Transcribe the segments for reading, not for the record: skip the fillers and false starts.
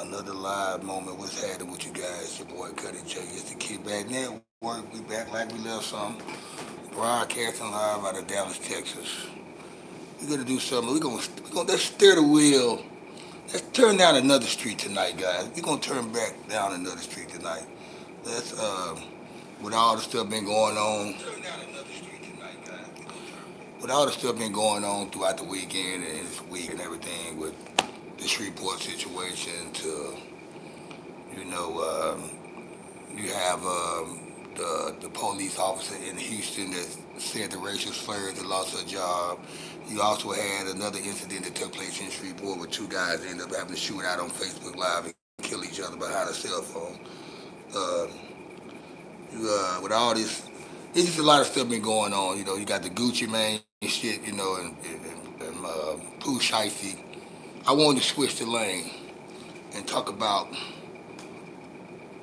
Another live moment. What's happening with you guys? Your boy Cuddy J. It's the Kickback Network. We back like we left some. Broadcasting live out of Dallas, Texas. We're gonna do something. We're gonna let's steer the wheel. Let's turn down another street tonight, guys. We're gonna turn back down another street tonight. Let's with all the stuff been going on. Turn down another street tonight, guys. With all the stuff been going on throughout the weekend and this week and everything with the Shreveport situation to you know. You have the police officer in Houston that said the racial slurs that lost her job. You also had another incident that took place in Shreveport where two guys ended up having to shoot out on Facebook Live and kill each other behind a cell phone. Uh, with all this, it's just a lot of stuff been going on. You got the Gucci Mane shit, and Pooh Shiesty. I wanted to switch the lane and talk about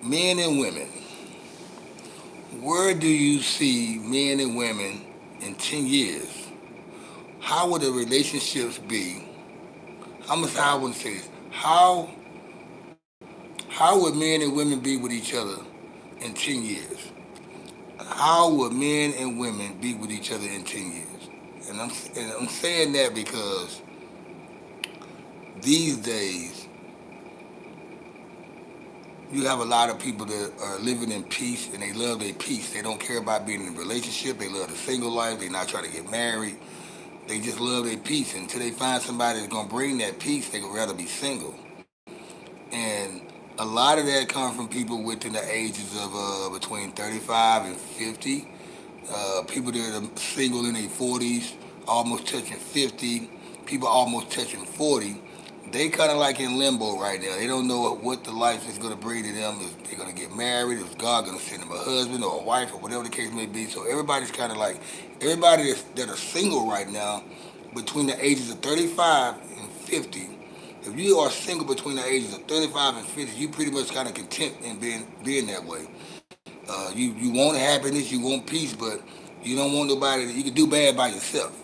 men and women. Where do you see men and women in 10 years? How would the relationships be? I want to say this. How would men and women be with each other in 10 years? How would men and women be with each other in 10 years? And I'm saying that because these days you have a lot of people that are living in peace and they love their peace. They don't care about being in a relationship. They love the single life. They're not trying to get married. They just love their peace. And until they find somebody that's going to bring that peace, they would rather be single. And a lot of that comes from people within the ages of between 35 and 50. People that are single in their 40s, almost touching 50. People almost touching 40. They kind of like in limbo right now. They don't know what the life is going to bring to them. If they're going to get married, if God going to send them a husband or a wife or whatever the case may be. So everybody's kind of like, everybody that are single right now between the ages of 35 and 50. If you are single between the ages of 35 and 50, you pretty much kind of content in being that way. You want happiness, you want peace, but you don't want nobody that you can do bad by yourself.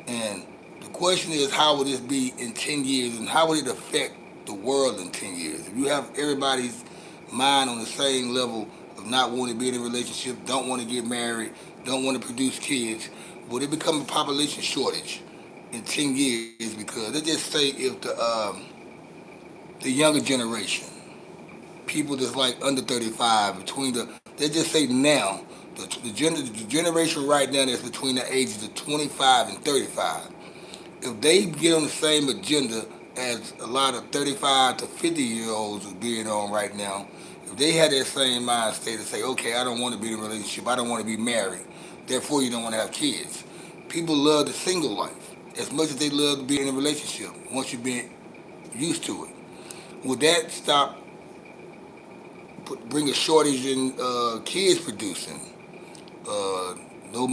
And the question is, how would this be in 10 years and how would it affect the world in 10 years? If you have everybody's mind on the same level of not wanting to be in a relationship, don't want to get married, don't want to produce kids, would it become a population shortage in 10 years? Because let's just say if the younger generation, people that's like under 35, between let's just say now, the generation right now that's between the ages of 25 and 35, if they get on the same agenda as a lot of 35 to 50-year-olds are being on right now, if they had that same mind state to say, okay, I don't want to be in a relationship, I don't want to be married, therefore you don't want to have kids. People love the single life as much as they love to be in a relationship once you've been used to it. Would that stop, bring a shortage in kids producing? Uh, no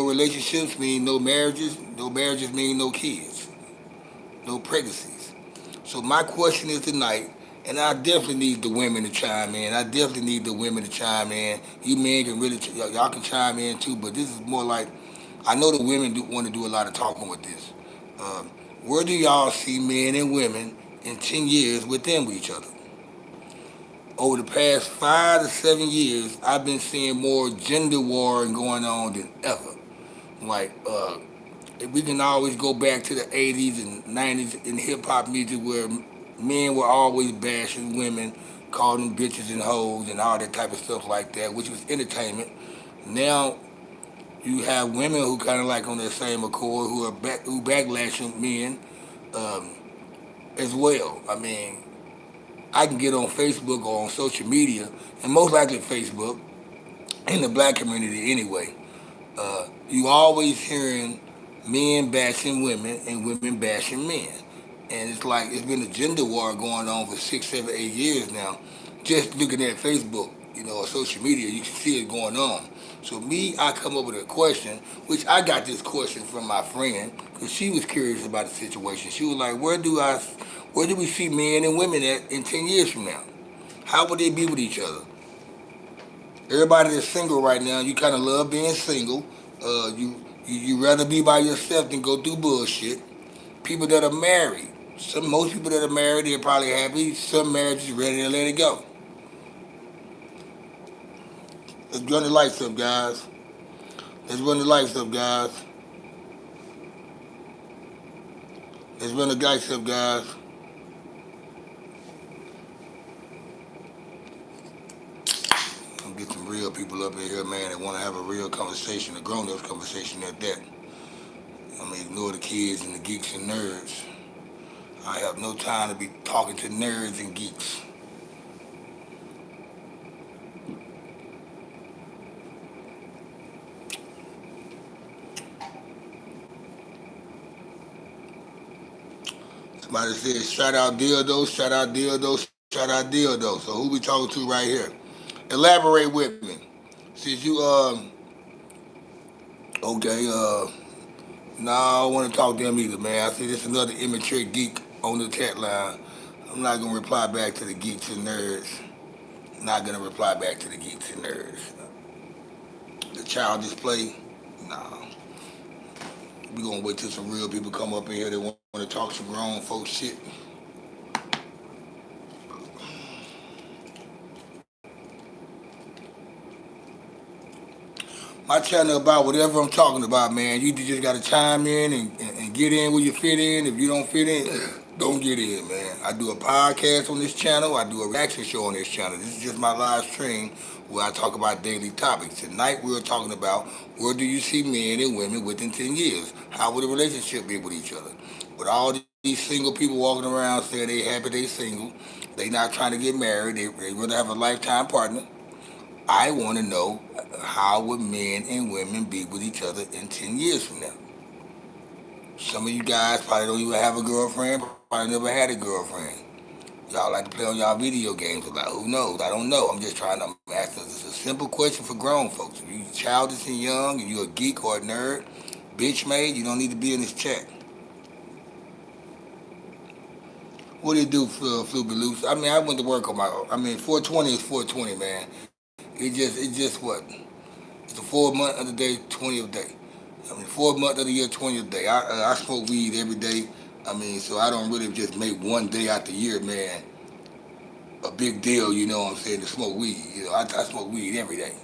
relationships mean no marriages. No marriages mean no kids, no pregnancies. So my question is tonight, and I definitely need the women to chime in. I definitely need the women to chime in. You men can really, y'all can chime in too. But this is more like, I know the women do want to do a lot of talking with this. Um, where do y'all see men and women in 10 years within each other? Over the past 5 to 7 years, I've been seeing more gender warring going on than ever. Like, we can always go back to the 80s and 90s in hip hop music where men were always bashing women, calling them bitches and hoes and all that type of stuff like that, which was entertainment. Now you have women who kind of like on that same accord who backlashing men um, as well. I mean, I can get on Facebook or on social media, and most likely Facebook, in the black community anyway. You always hearing men bashing women and women bashing men. And it's like it's been a gender war going on for 6, 7, 8 years now. Just looking at Facebook, or social media, you can see it going on. So me, I come up with a question, which I got this question from my friend, because she was curious about the situation. She was like, where do we see men and women at in 10 years from now? How would they be with each other? Everybody that's single right now, you kind of love being single. You rather be by yourself than go through bullshit. People that are married, Most people that are married, they're probably happy. Some marriages ready to let it go. Let's run the lights up, guys. Let's run the lights up, guys. Let's run the lights up, guys. I'm get some real people up in here, man, that want to have a real conversation, a grown-up conversation at that. I mean, ignore the kids and the geeks and nerds. I have no time to be talking to nerds and geeks. Somebody said, shout out dildo, shout out dildo, shout out dildo. So who we talking to right here? Elaborate with me. Since you, okay, no, I don't want to talk to them either, man. I see this another immature geek on the chat line. I'm not gonna reply back to the geeks and nerds. Not gonna reply back to the geeks and nerds. The childish play, nah. We gonna wait till some real people come up in here that want to talk some grown folks shit. My channel about whatever I'm talking about, man. You just gotta chime in and get in where you fit in. If you don't fit in, don't get in, man. I do a podcast on this channel. I do a reaction show on this channel. This is just my live stream where I talk about daily topics. Tonight we're talking about where do you see men and women within 10 years? How would a relationship be with each other? With all these single people walking around saying they happy they single, they not trying to get married, they rather have a lifetime partner. I want to know how would men and women be with each other in 10 years from now. Some of you guys probably don't even have a girlfriend, probably never had a girlfriend. Y'all like to play on y'all video games a lot. Who knows? I don't know. I'm just trying to ask a simple question for grown folks. If you childish and young and you're a geek or a nerd, bitch made, you don't need to be in this chat. What do you do for Fluby Loose? I mean, I went to work on my, 420 is 420, man. It just what? It's the 4th month of the day, 20th day. 4th month of the year, 20th day. I smoke weed every day. So I don't really just make one day out the year, man, a big deal, you know what I'm saying, to smoke weed. I smoke weed every day.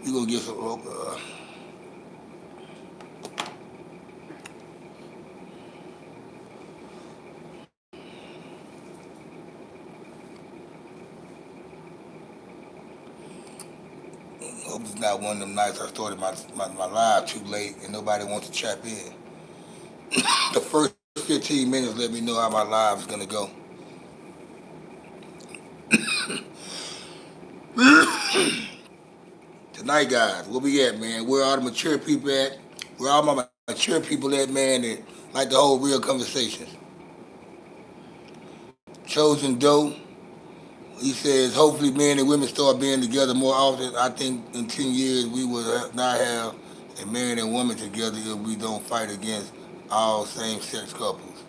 You gonna get some, hope it's not one of them nights I started my live too late and nobody wants to chap in. The first 15 minutes let me know how my live is gonna go. Tonight, guys, where we at, man? Where all the mature people at? Where all my mature people at, man, that like to hold real conversations? Chosen Doe, he says, hopefully men and women start being together more often. I think in 10 years we will not have a man and woman together if we don't fight against all same-sex couples.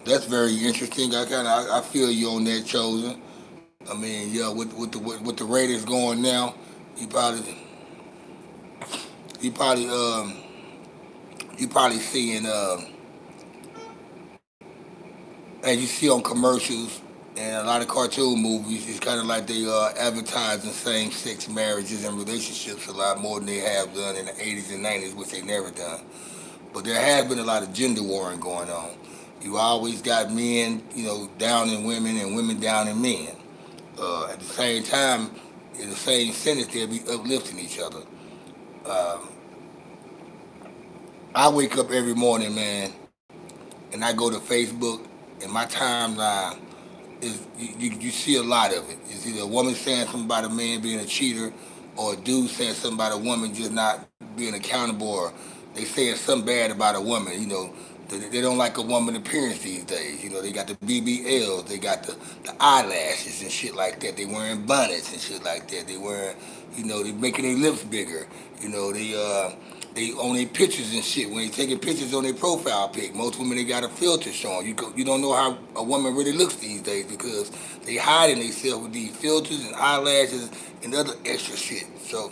That's very interesting. I feel you on that, Chosen. Yeah, with the ratings going now, you probably you probably you probably seeing as you see on commercials and a lot of cartoon movies, it's kind of like they are advertising same-sex marriages and relationships a lot more than they have done in the 80s and 90s, which they never done. But there has been a lot of gender warring going on. You always got men, down in women and women down in men. At the same time, in the same sentence, they'll be uplifting each other. Uh, I wake up every morning, man, and I go to Facebook, and my timeline is you see a lot of it. It's either a woman saying something about a man being a cheater, or a dude saying something about a woman just not being accountable, or they saying something bad about a woman. They don't like a woman appearance these days. They got the BBLs, they got the eyelashes and shit like that. They wearing bonnets and shit like that. They wearing, they making their lips bigger. They they on their pictures and shit. When they taking pictures on their profile pic, most women they got a filter showing. You don't know how a woman really looks these days because they hiding themselves with these filters and eyelashes and other extra shit. So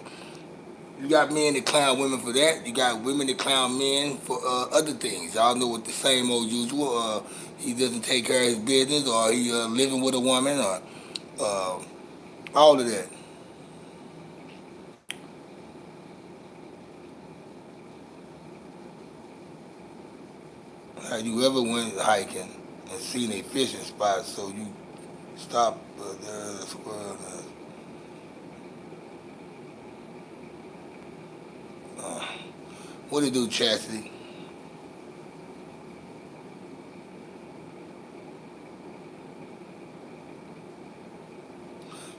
you got men that clown women for that. You got women that clown men for other things. Y'all know what the same old usual. He doesn't take care of his business, or he living with a woman, or uh, all of that. Have you ever went hiking and seen a fishing spot, so you stop there as well? Uh, what do you do, Chastity?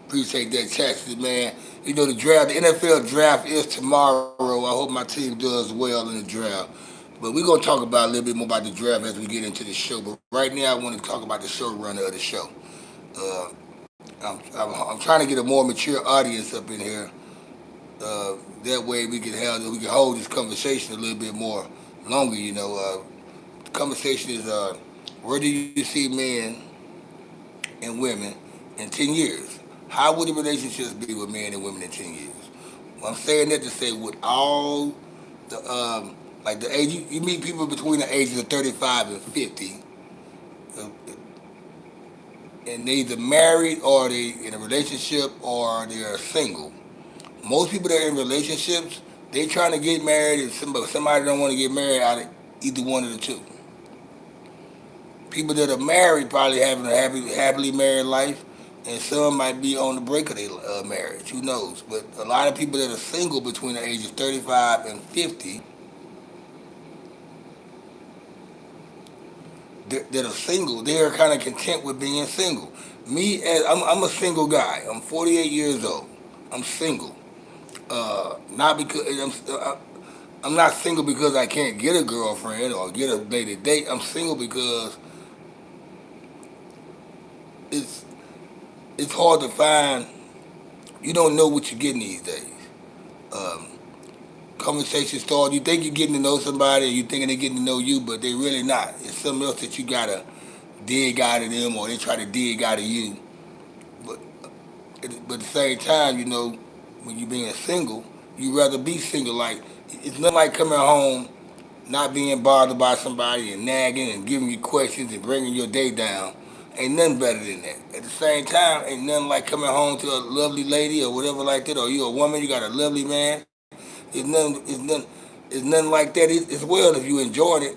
Appreciate that, Chastity, man. You know the draft, the NFL draft is tomorrow. I hope my team does well in the draft. But we're gonna talk about a little bit more about the draft as we get into the show. But right now, I want to talk about the showrunner of the show. Uh, I'm trying to get a more mature audience up in here. That way, we can hold this conversation a little bit more longer. The conversation is where do you see men and women in 10 years? How would the relationships be with men and women in 10 years? Well, I'm saying that to say with all the like the age you meet people between the ages of 35 and 50, uh, and they either married or they in a relationship or they're single. Most people that are in relationships, they trying to get married, and somebody don't want to get married out of either one of the two. People that are married probably having a happily married life, and some might be on the brink of their marriage. Who knows? But a lot of people that are single between the ages 35 and 50, that are single, they are kind of content with being single. Me, as I'm a single guy. I'm 48 years old. I'm single. Not because I'm not single because I can't get a girlfriend or get a lady date. I'm single because it's it's hard to find. You don't know what you're getting these days. Um, Conversation start. You think you're getting to know somebody, or you thinking they're getting to know you, but they really not. It's something else that you gotta dig out of them, or they try to dig out of you. But but at the same time, when you're being single, you rather be single. Like it's nothing like coming home not being bothered by somebody and nagging and giving you questions and bringing your day down. Ain't nothing better than that. At the same time, ain't nothing like coming home to a lovely lady or whatever like that, or you a woman, you got a lovely man. It's nothing like that. It's well if you enjoyed it,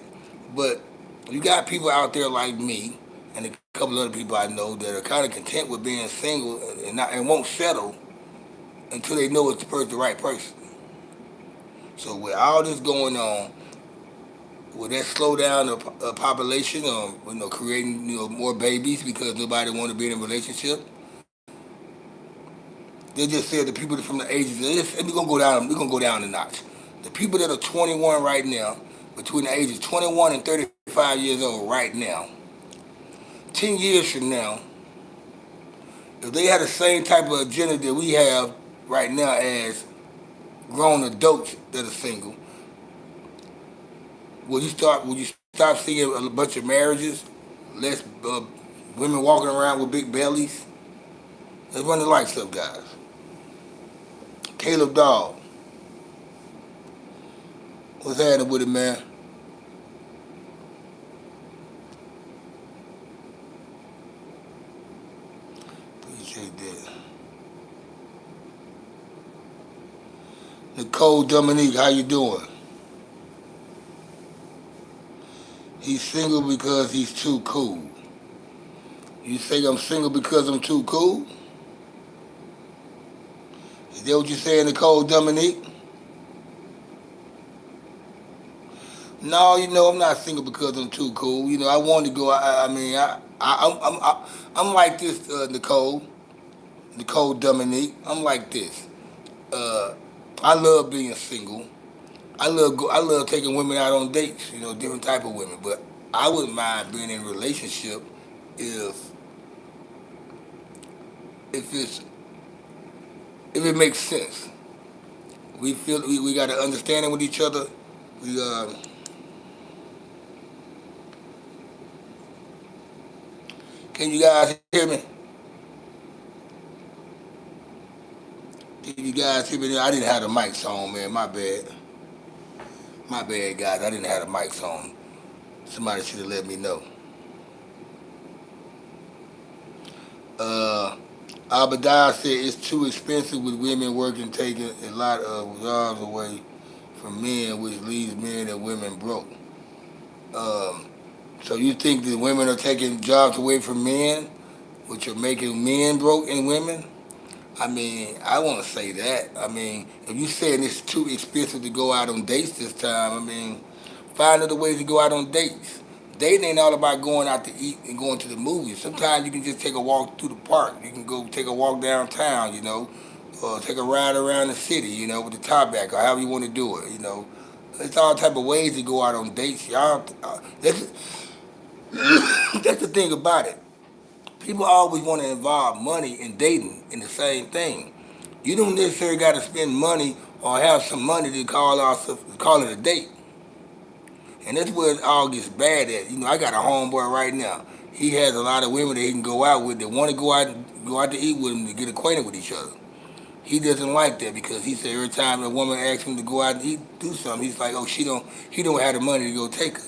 but you got people out there like me and a couple other people I know that are kind of content with being single and won't settle until they know it's the right person. So with all this going on, will that slow down the population, or creating more babies because nobody want to be in a relationship? They just said the people from the ages. And we're gonna go down. We're gonna go down a notch. The people that are 21 right now, between the ages 21 and 35 years old right now, 10 years from now, if they had the same type of agenda that we have right now as grown adults that are single, Will you stop seeing a bunch of marriages, less women walking around with big bellies? Let's run the lights up, guys. Caleb Dog, what's happening with it, man? Appreciate that. Nicole Dominique, how you doing? He's single because he's too cool. You think I'm single because I'm too cool? Is that what you saying, Nicole Dominique? No, I'm not single because I'm too cool. I want to go. I mean, I'm like this, Nicole Dominique. I'm like this. Uh, I love being single. I love taking women out on dates. Different type of women. But I wouldn't mind being in a relationship if if it's if it makes sense. we got an understanding with each other. We can you guys hear me? Can you guys hear me? I didn't have the mics on, man. My bad. My bad, guys. I didn't have the mics on. Somebody should have let me know. Uh, Abadiah said it's too expensive with women working, taking a lot of jobs away from men, which leaves men and women broke. Um, so you think that women are taking jobs away from men, which are making men broke and women? I mean, I want to say that. I mean, if you saying it's too expensive to go out on dates this time, I mean, find other ways to go out on dates. Dating ain't all about going out to eat and going to the movies. Sometimes you can just take a walk through the park. You can go take a walk downtown, or take a ride around the city, with the top back, or however you want to do it, It's all type of ways to go out on dates. Y'all, that's the thing about it. People always want to involve money in dating in the same thing. You don't necessarily got to spend money or have some money to call it a date. And that's where it all gets bad at. I got a homeboy right now. He has a lot of women that he can go out with that want to go out to eat with him to get acquainted with each other. He doesn't like that because he said every time a woman asks him to go out and eat, do something, he's like, oh, he don't have the money to go take her.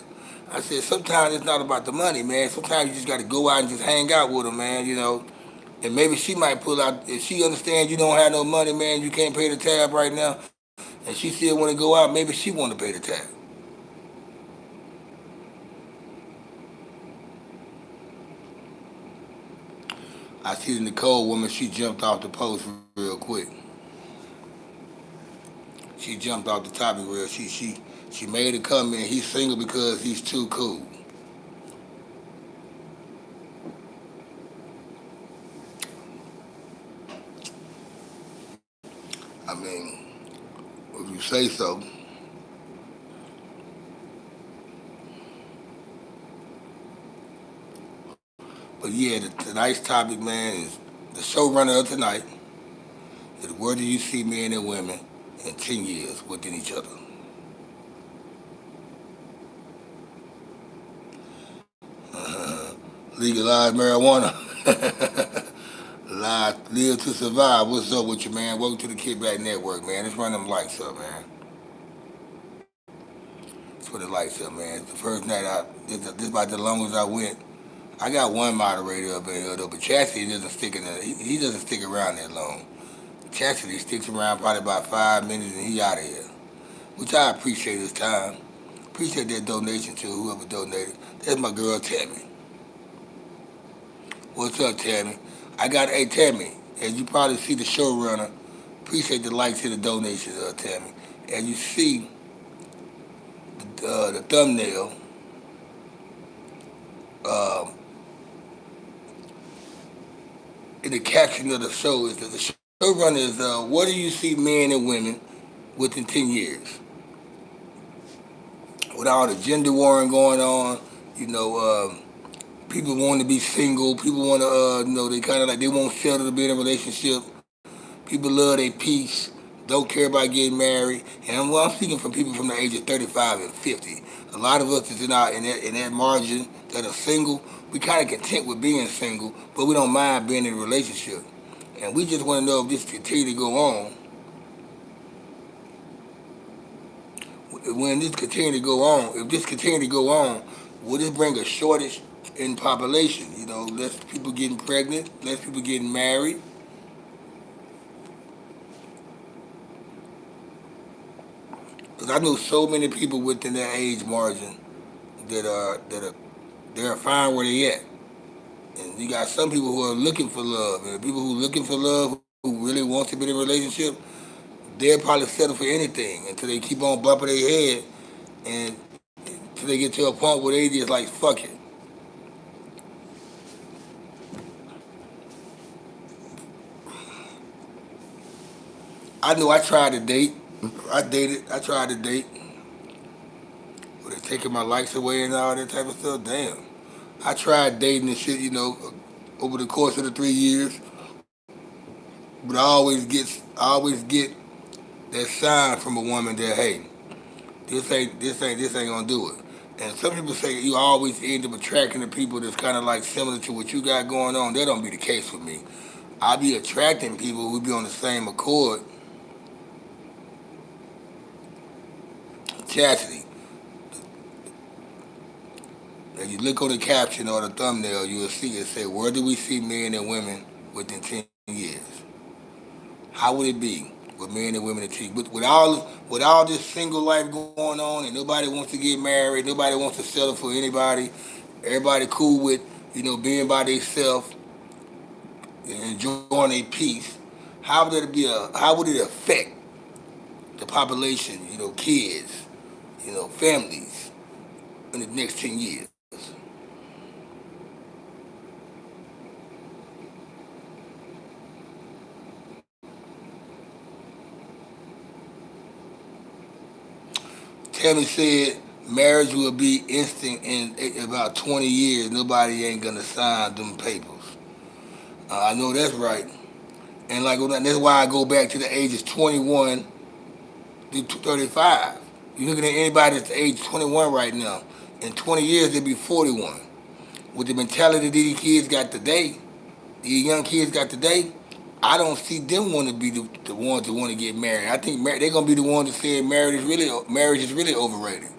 I said, sometimes it's not about the money, man. Sometimes you just got to go out and just hang out with them, man. And maybe she might pull out, if she understands you don't have no money, man, you can't pay the tab right now, and she still want to go out, maybe she want to pay the tab. I see the Nicole woman, she jumped off the post real quick. She jumped off the topic real. She made a comment. He's single because he's too cool. I mean, if you say so. But yeah, tonight's topic, man, is the showrunner of tonight is where do you see men and women in 10 years within each other? Legalize marijuana. Live to survive. What's up with you, man? Welcome to the Kickback Network, man. Let's run them lights up, man. Let's put the lights up, man. The first night this about the longest I went. I got one moderator up in here though, but Chastity doesn't stick in the, he doesn't stick around that long. Chastity sticks around probably about 5 minutes and he out of here. Which I appreciate his time. Appreciate that donation to whoever donated. That's my girl Tammy. What's up, Tammy? Hey Tammy, as you probably see the showrunner, appreciate the likes and the donations, Tammy. As you see the thumbnail, uh, in the caption of the show is that the showrunner is, what do you see men and women within 10 years? With all the gender warring going on, you know, people want to be single. People want to, they kind of like they won't settle to be in a relationship. People love their peace, don't care about getting married. And I'm speaking from people from the age of 35 and 50. A lot of us is in that margin that are single. We kind of content with being single, but we don't mind being in a relationship. And we just want to know if this continue to go on. When this continue to go on, if this continue to go on, will this bring a shortage in population? Less people getting pregnant, less people getting married. Because I know so many people within that age margin that are they're fine where they at. And you got some people who are looking for love, and the people who looking for love, who really want to be in a relationship, they'll probably settle for anything until they keep on bumping their head, and until they get to a point where they just like fuck it. I know I tried to date. I tried to date. But they taking my likes away and all that type of stuff. Damn. I tried dating and shit, over the course of the 3 years. But I always get that sign from a woman that, hey, this ain't gonna do it. And some people say you always end up attracting the people that's kind of like similar to what you got going on. That don't be the case with me. I be attracting people who be on the same accord. Chastity. If you look on the caption or the thumbnail, you will see it say, "Where do we see men and women within 10 years?" How would it be with men and women in 10 years? With all this single life going on, and nobody wants to get married, nobody wants to settle for anybody. Everybody cool with being by themselves and enjoying their peace. How would it affect the population? Kids, families in the next 10 years. Tammy said marriage will be instant in about 20 years. Nobody ain't gonna sign them papers. I know that's right. And that's why I go back to the ages 21 through 35. You're looking at anybody that's age 21 right now. In 20 years, they'll be 41. With the mentality these kids got today, these young kids got today, I don't see them want to be the ones that want to get married. I think they're gonna be the ones that say marriage is really overrated.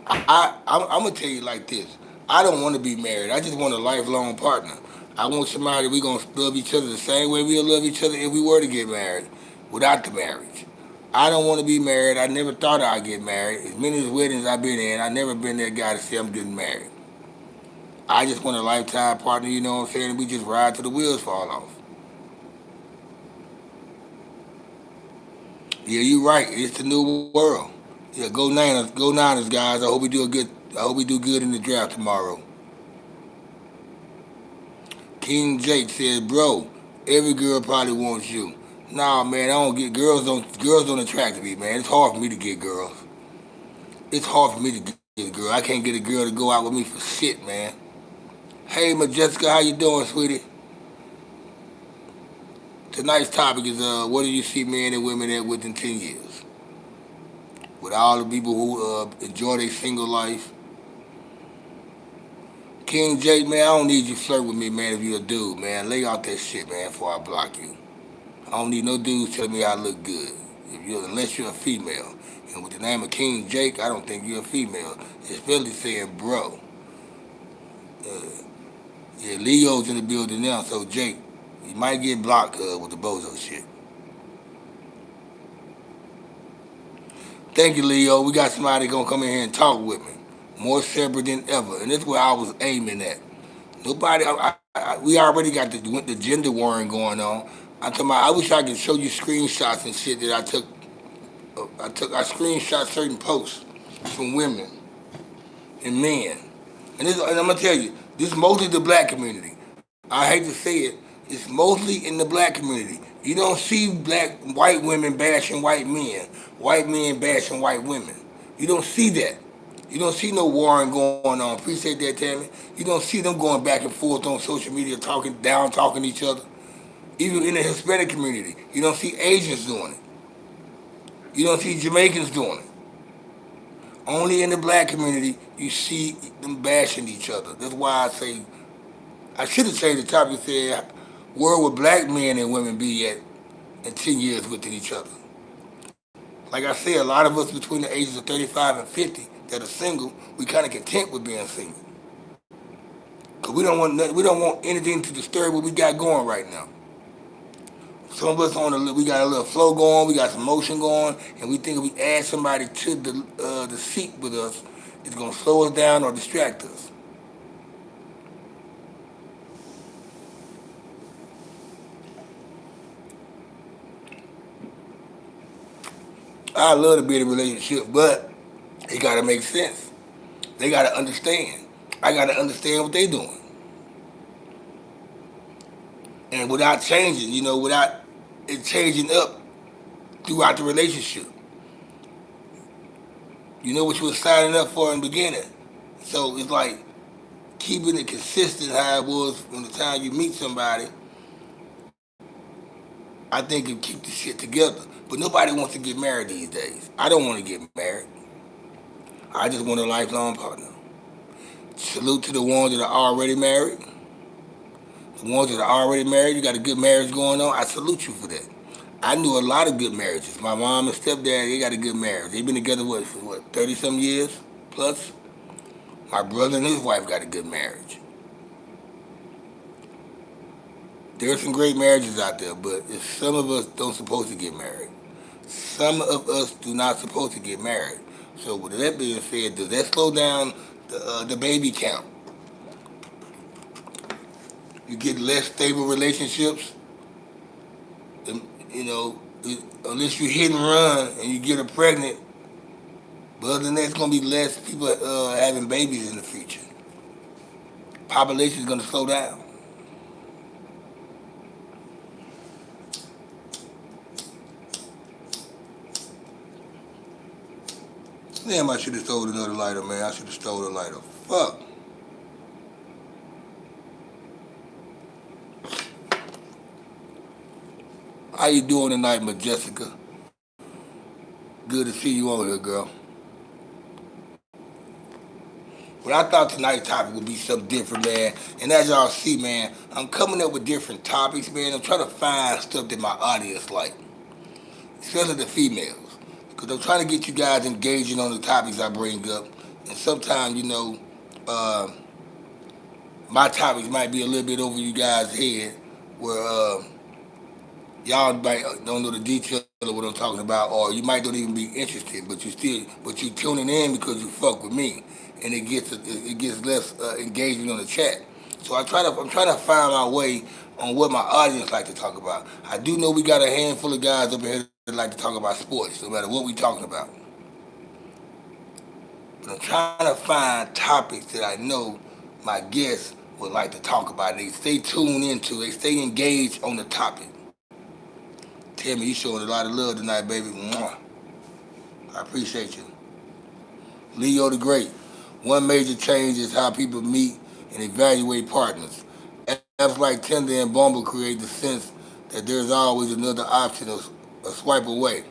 I'm gonna tell you like this. I don't want to be married. I just want a lifelong partner. I want somebody we gonna love each other the same way we'll love each other if we were to get married, without the marriage. I don't want to be married. I never thought I'd get married. As many weddings I've been in, I never been that guy to say I'm getting married. I just want a lifetime partner. You know what I'm saying? And we just ride till the wheels fall off. Yeah, you right. It's the new world. Yeah, go Niners, guys. I hope we do good in the draft tomorrow. King Jake said, "Bro, every girl probably wants you." Nah, man, I don't get girls don't attract me, man. It's hard for me to get girls. It's hard for me to get a girl. I can't get a girl to go out with me for shit, man. Hey, Majessica, how you doing, sweetie? Tonight's topic is what do you see men and women at within 10 years? With all the people who enjoy their single life. King Jake, man, I don't need you to flirt with me, man. If you're a dude, man, lay out that shit, man, before I block you. I don't need no dudes telling me I look good. Unless you're a female. And with the name of King Jake, I don't think you're a female. Especially saying bro. Yeah, Leo's in the building now, so Jake, you might get blocked with the bozo shit. Thank you, Leo. We got somebody gonna come in here and talk with me. More separate than ever. And that's where I was aiming at. Nobody, we already got the gender warring going on. I'm talking about, I wish I could show you screenshots and shit that I took. I screenshot certain posts from women and men. And I'm gonna tell you, this is mostly the black community. I hate to say it, it's mostly in the black community. You don't see white women bashing white men bashing white women. You don't see that. You don't see no warring going on. Appreciate that, Tammy. You don't see them going back and forth on social media, talking to each other. Even in the Hispanic community, you don't see Asians doing it. You don't see Jamaicans doing it. Only in the black community you see them bashing each other. That's why I say I should have changed the topic and said where would black men and women be at in 10 years within each other. Like I said, a lot of us between the ages of 35 and 50 that are single, we kind of content with being single. Cause we don't want anything to disturb what we got going right now. Some of us we got a little flow going, we got some motion going, and we think if we add somebody to the seat with us, it's gonna slow us down or distract us. I love to be in a relationship, but it gotta make sense. They gotta understand. I gotta understand what they doing, and without changing, without it changing up throughout the relationship. You know what you were signing up for in the beginning. So it's like keeping it consistent how it was from the time you meet somebody I think it keep the shit together. But nobody wants to get married these days. I don't want to get married. I just want a lifelong partner. Salute to the ones that are already married. The ones that are already married, you got a good marriage going on. I salute you for that. I knew a lot of good marriages. My mom and stepdad, they got a good marriage. They've been together for what, 30 some years plus? My brother and his wife got a good marriage. There are some great marriages out there, but some of us don't supposed to get married. Some of us do not supposed to get married. So with that being said, does that slow down the baby count? You get less stable relationships. And, you know, unless you hit and run and you get her pregnant. But other than that, it's gonna be less people having babies in the future. Population is gonna slow down. Damn, I should have stole another lighter, man. I should have stole a lighter. Fuck. How you doing tonight, Majessica? Good to see you on here, girl. But I thought tonight's topic would be something different, man. And as y'all see, man, I'm coming up with different topics, man. I'm trying to find stuff that my audience like, especially the females. Because I'm trying to get you guys engaging on the topics I bring up. And sometimes, uh, my topics might be a little bit over you guys' head, where y'all might don't know the details of what I'm talking about, or you might don't even be interested, but you tuning in because you fuck with me, and it gets less engagement on the chat. So I'm trying to find my way on what my audience like to talk about. I do know we got a handful of guys up here that like to talk about sports, no matter what we talking about. But I'm trying to find topics that I know my guests would like to talk about. They stay tuned into, they stay engaged on the topic. Tammy, you showing a lot of love tonight, baby. Mwah. I appreciate you. Leo the Great. One major change is how people meet and evaluate partners. Apps like Tinder and Bumble create the sense that there's always another option a swipe away.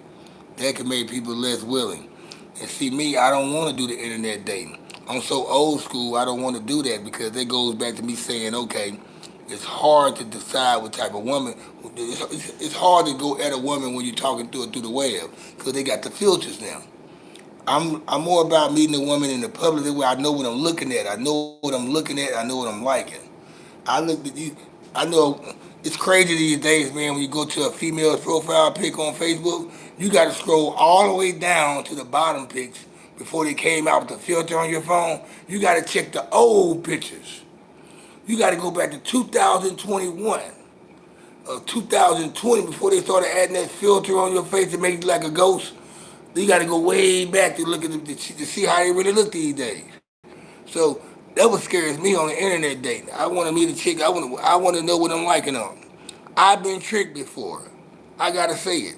That can make people less willing. And see, me, I don't want to do the internet dating. I'm so old school, I don't want to do that because that goes back to me saying, okay, it's hard to decide what type of woman. It's hard to go at a woman when you're talking to her through the web because they got the filters now. I'm more about meeting a woman in the public where I know what I'm looking at. I know what I'm looking at. I know what I'm liking. I look at you. I know it's crazy these days, man. When you go to a female's profile pic on Facebook, you got to scroll all the way down to the bottom pics before they came out with the filter on your phone. You got to check the old pictures. You got to go back to 2021 or 2020 before they started adding that filter on your face to make you like a ghost. You got to go way back to look at them to see how they really look these days. So that what scares me on the internet dating. I want to meet a chick. I want to know what I'm liking on. I've been tricked before. I gotta say it.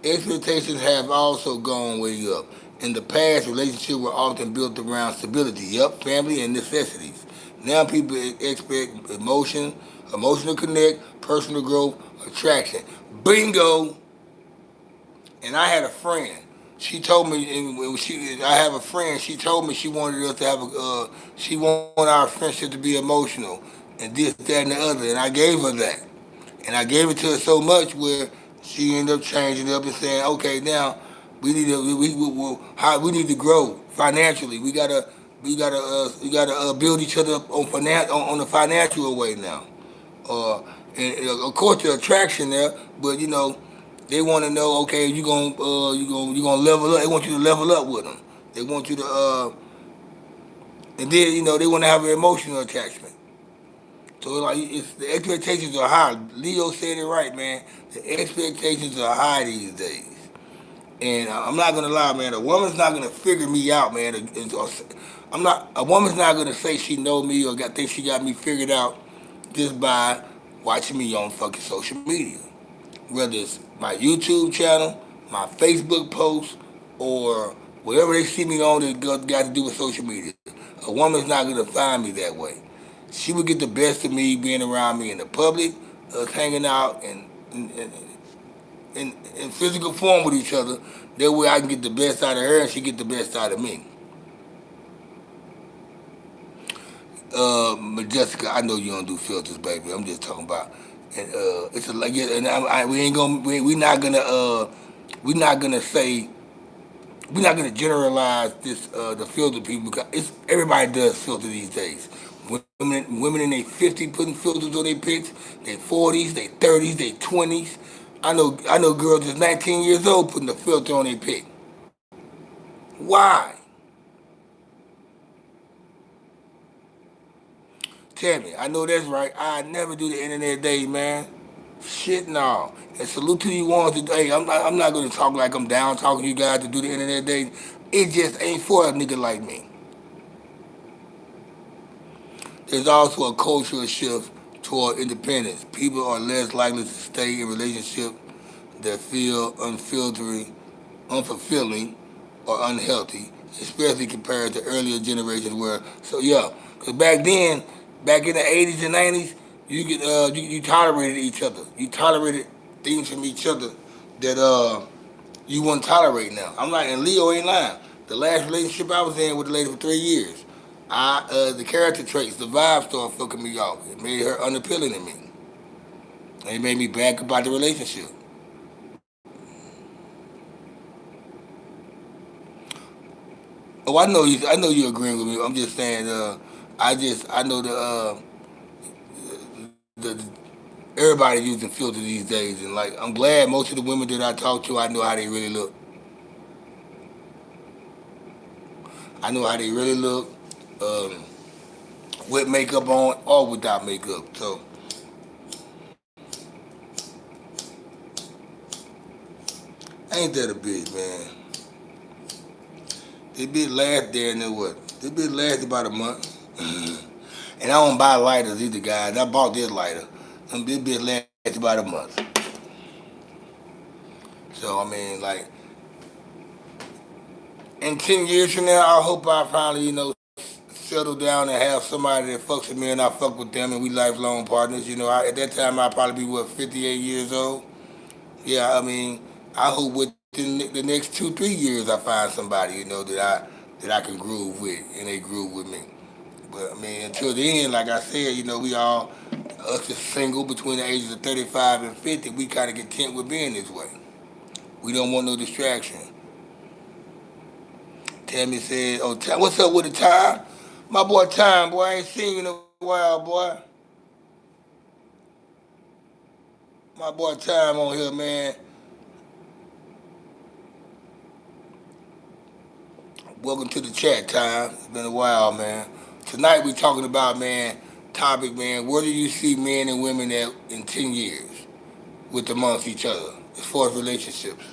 Expectations have also gone way up. In the past, relationships were often built around stability, yup, family and necessities. Now people expect emotional connect, personal growth, attraction. Bingo! And I had a friend. She told me, I have a friend. She told me she wanted us to have she wanted our friendship to be emotional, and this, that, and the other. And I gave her that, and I gave it to her so much where she ended up changing it up and saying, okay, now we need to grow financially. We gotta build each other up on the financial way now. Uh, and of course the attraction there, but they want to know, okay, you gonna level up. They want you to level up with them. They want you to and then they want to have an emotional attachment. So like the expectations are high. Leo said it right, man. The expectations are high these days. And I'm not gonna lie, man. A woman's not gonna figure me out, man. I'm not. A woman's not gonna say she know me or think she got me figured out just by watching me on fucking social media. Whether it's my YouTube channel, my Facebook post, or wherever they see me on that got to do with social media. A woman's not gonna find me that way. She would get the best of me being around me in the public, us hanging out in physical form with each other. That way I can get the best out of her and she get the best out of me. But Jessica, I know you don't do filters, baby. I'm just talking about, and it's a like, yeah, and we ain't gonna, we not gonna say, we're not gonna generalize this, the filter people because it's everybody does filter these days. Women in their 50s putting filters on their pics, their 40s, their 30s, their 20s. I know girls that's 19 years old putting a filter on their pic. Why? Tell me. I know that's right. I never do the internet days, man. Shit, no. And salute to you ones that, hey, I'm not going to talk like I'm down talking to you guys to do the internet days. It just ain't for a nigga like me. There's also a cultural shift toward independence. People are less likely to stay in relationships that feel unfulfilling, or unhealthy, especially compared to earlier generations where, so yeah, because back then, back in the 80s and 90s, you tolerated each other. You tolerated things from each other that you wouldn't tolerate now. I'm like, and Leo ain't lying. The last relationship I was in with the lady for 3 years, the character traits, the vibe started fucking me off. It made her unappealing to me. And it made me back about the relationship. Oh, I know you agreeing with me. I'm just saying, I know the everybody using filter these days, and like, I'm glad most of the women that I talk to, I know how they really look. I know how they really look, um, with makeup on or without makeup. So ain't that a bitch, man? This bitch last there and then what? This bitch last about a month. And I don't buy lighters either, guys. I bought this lighter. And this bitch last about a month. So I mean, like, in 10 years from now, I hope I finally, settle down and have somebody that fucks with me and I fuck with them and we lifelong partners. At that time I'll probably be, what, 58 years old. Yeah, I mean, I hope within the next 2, 3 years I find somebody, that I can groove with and they groove with me. But I mean, until then, like I said, we all, us is single between the ages of 35 and 50. We kind of content with being this way. We don't want no distraction. Tammy said, "Oh, what's up with the time? My boy Time, boy, I ain't seen you in a while, boy. My boy Time on here, man. Welcome to the chat, Time. It's been a while, man. Tonight we talking about, man, topic, man. Where do you see men and women at in 10 years with amongst each other as far as relationships,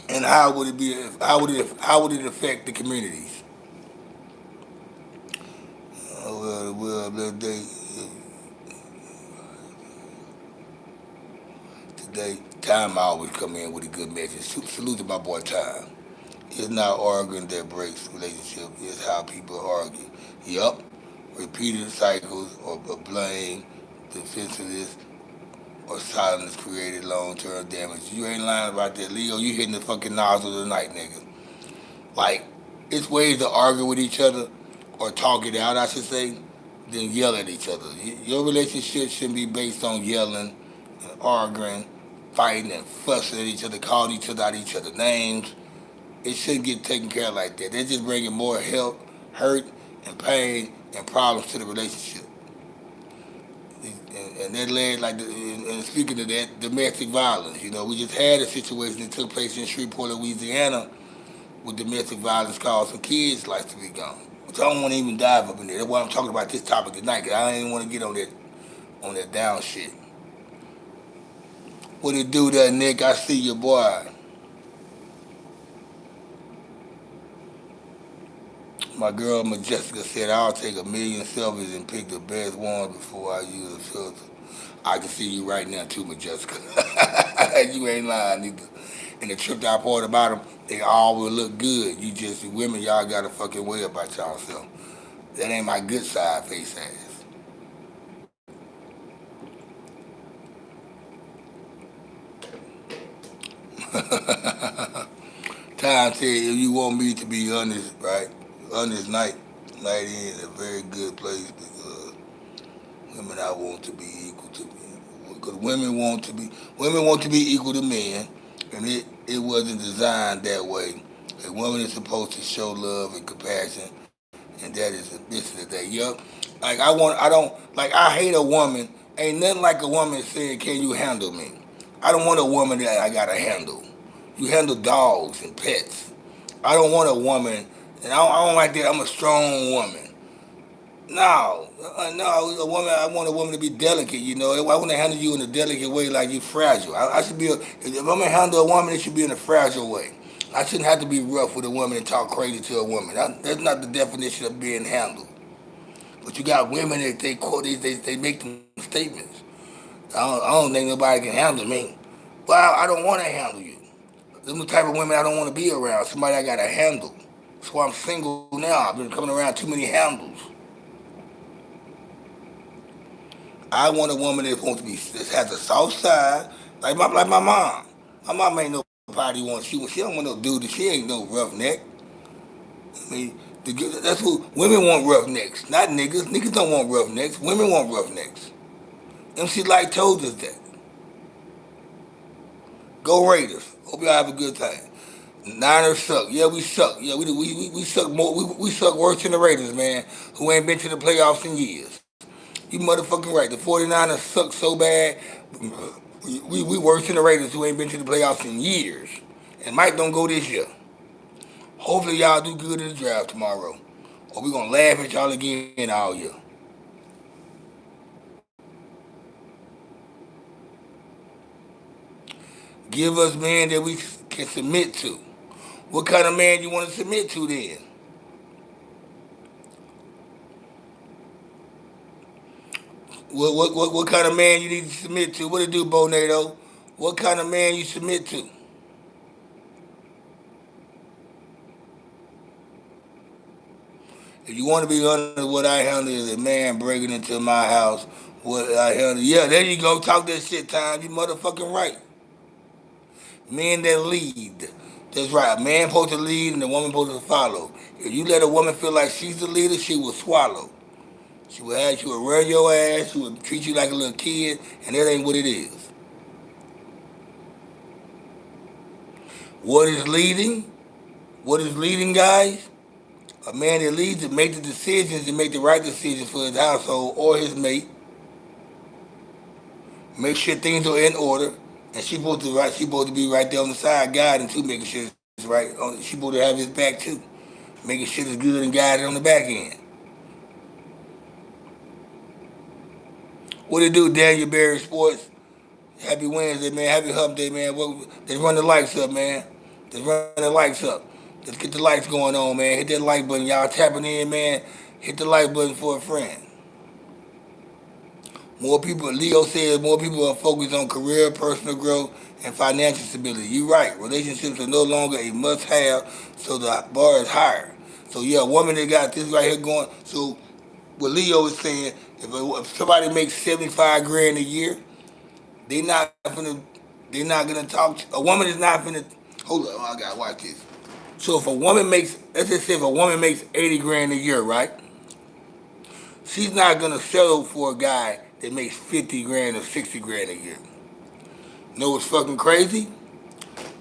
and how would it be? How would it affect the communities? They, today, Time always come in with a good message. Salute to my boy Time. It's not arguing that breaks relationship. It's how people argue. Yup. Repeated cycles of blame, defensiveness, or silence created long-term damage. You ain't lying about that, Leo. You hitting the fucking nozzle tonight, nigga. Like, it's ways to argue with each other or talk it out, I should say, than yell at each other. Your relationship shouldn't be based on yelling and arguing, fighting and fussing at each other, calling each other out each other's names. It shouldn't get taken care of like that. They're just bringing more help, hurt, and pain and problems to the relationship. And that led, like, and speaking of that, domestic violence. We just had a situation that took place in Shreveport, Louisiana, with domestic violence causing kids' lives to be gone. Which I don't want to even dive up in there. That's why I'm talking about this topic tonight, because I don't even want to get on that down shit. What it do there, Nick? I see your boy. My girl Majestica said, I'll take a million selfies and pick the best one before I use a filter. I can see you right now too, Majestica. You ain't lying either. And the tripped out part about them, they all will look good. You just, women, y'all got a fucking way about y'all self. That ain't my good side face ass. Time said, if you want me to be honest, right? Honest night in a very good place because women I want to be equal to me. Because women want to be equal to men, and it wasn't designed that way. A woman is supposed to show love and compassion, and that is this is that. Yup. I don't like. I hate a woman. Ain't nothing like a woman saying, "Can you handle me?" I don't want a woman that I gotta handle. You handle dogs and pets. I don't want a woman, and I don't like that. I'm a strong woman. No, a woman. I want a woman to be delicate. You know, I want to handle you in a delicate way, like you're fragile. I should be. If I'm gonna handle a woman, it should be in a fragile way. I shouldn't have to be rough with a woman and talk crazy to a woman. That's not the definition of being handled. But you got women that they quote they make them statements. I don't think nobody can handle me. Well, I don't want to handle you. Them the type of women I don't want to be around. Somebody I gotta handle. That's why I'm single now. I've been coming around too many handles. I want a woman that wants to be that has a soft side, like my mom. My mom ain't no party want she don't want no dude. She ain't no roughneck. I mean, that's who women want roughnecks, not niggas. Niggas don't want roughnecks. Women want roughnecks. MC Light told us that. Go Raiders. Hope y'all have a good time. Niners suck. Yeah, we suck. Yeah, we suck more. We suck worse than the Raiders, man, who ain't been to the playoffs in years. You motherfucking right. The 49ers suck so bad. We worse than the Raiders who ain't been to the playoffs in years. And Mike don't go this year. Hopefully y'all do good in the draft tomorrow. Or we gonna laugh at y'all again all year. Give us men that we can submit to. What kind of man you want to submit to then? What kind of man you need to submit to? What it do, Bonado? What kind of man you submit to? If you want to be under what I handle is a man breaking into my house, what I handle. Yeah, there you go. Talk that shit, time. You motherfucking right. Men that lead. That's right. A man supposed to lead and a woman supposed to follow. If you let a woman feel like she's the leader, she will swallow. She will run your ass. She will treat you like a little kid, and that ain't what it is. What is leading? What is leading, guys? A man that leads to make the decisions and make the right decisions for his household or his mate. Make sure things are in order, and she supposed to right. She supposed to be right there on the side, guiding too, making sure it's right. She supposed to have his back too, making sure it's good and guided on the back end. What it do, Daniel Berry Sports? Happy Wednesday, man. Happy Hump Day, man. Let's run the lights up, man. Let's run the lights up. Let's get the lights going on, man. Hit that like button. Y'all tapping in, man. Hit the like button for a friend. More people, Leo says, more people are focused on career, personal growth, and financial stability. You're right. Relationships are no longer a must-have, so the bar is higher. So yeah, a woman that got this right here going. So what Leo is saying, if somebody makes 75 grand a year, they not gonna they're not gonna talk. A woman is not gonna. Hold on, I gotta watch this. So if a woman makes, let's just say if a woman makes 80 grand a year, right? She's not gonna settle for a guy that makes 50 grand or 60 grand a year. Know what's fucking crazy?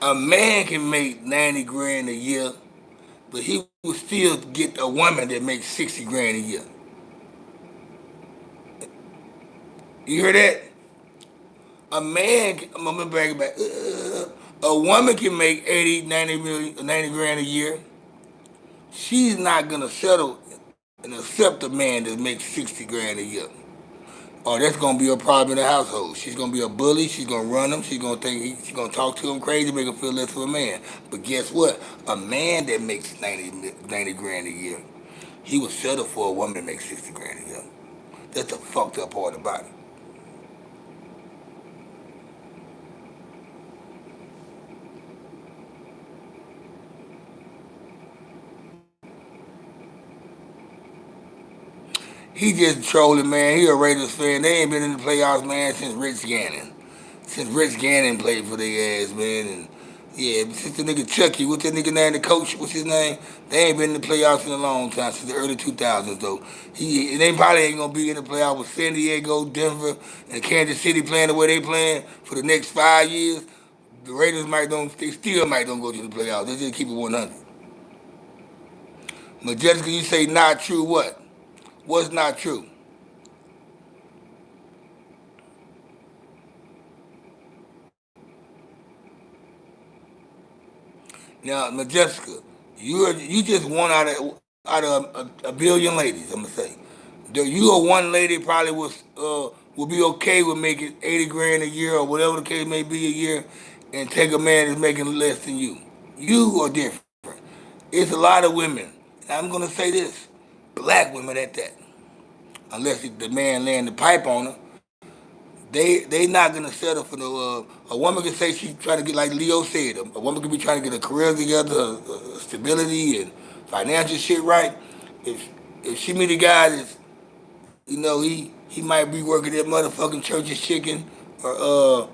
A man can make 90 grand a year, but he will still get a woman that makes 60 grand a year. You hear that? A man, I'm gonna bring it back. A woman can make 80, 90 million, 90 grand a year. She's not gonna settle and accept a man that makes 60 grand a year. Oh, that's gonna be a problem in the household. She's gonna be a bully. She's gonna run him. She's gonna talk to him crazy, make him feel less of a man. But guess what? A man that makes 90 grand a year, he would settle for a woman that makes 60 grand a year. That's the fucked up part about it. He just trolling, man. He a Raiders fan. They ain't been in the playoffs, man, since Rich Gannon. Since Rich Gannon played for their ass, man. And yeah, since the nigga Chucky, what's that nigga name? The coach, what's his name? They ain't been in the playoffs in a long time, since the early 2000s, though. They probably ain't gonna be in the playoffs with San Diego, Denver, and Kansas City playing the way they playing for the next 5 years. The Raiders they still might don't go to the playoffs. They just keep it 100. Majestica, you say not true what? What's not true? Now, Majestica, you just one out of a billion ladies. I'm gonna say, you are one lady probably will be okay with making 80 grand a year or whatever the case may be a year, and take a man that's making less than you. You are different. It's a lot of women. And I'm gonna say this, black women at that. Unless the man laying the pipe on her, they not gonna settle for no. A woman can say she's trying to get, like Leo said. A woman could be trying to get a career together, stability and financial shit right. If if she meet a guy that's, he might be working at motherfucking Church's Chicken, or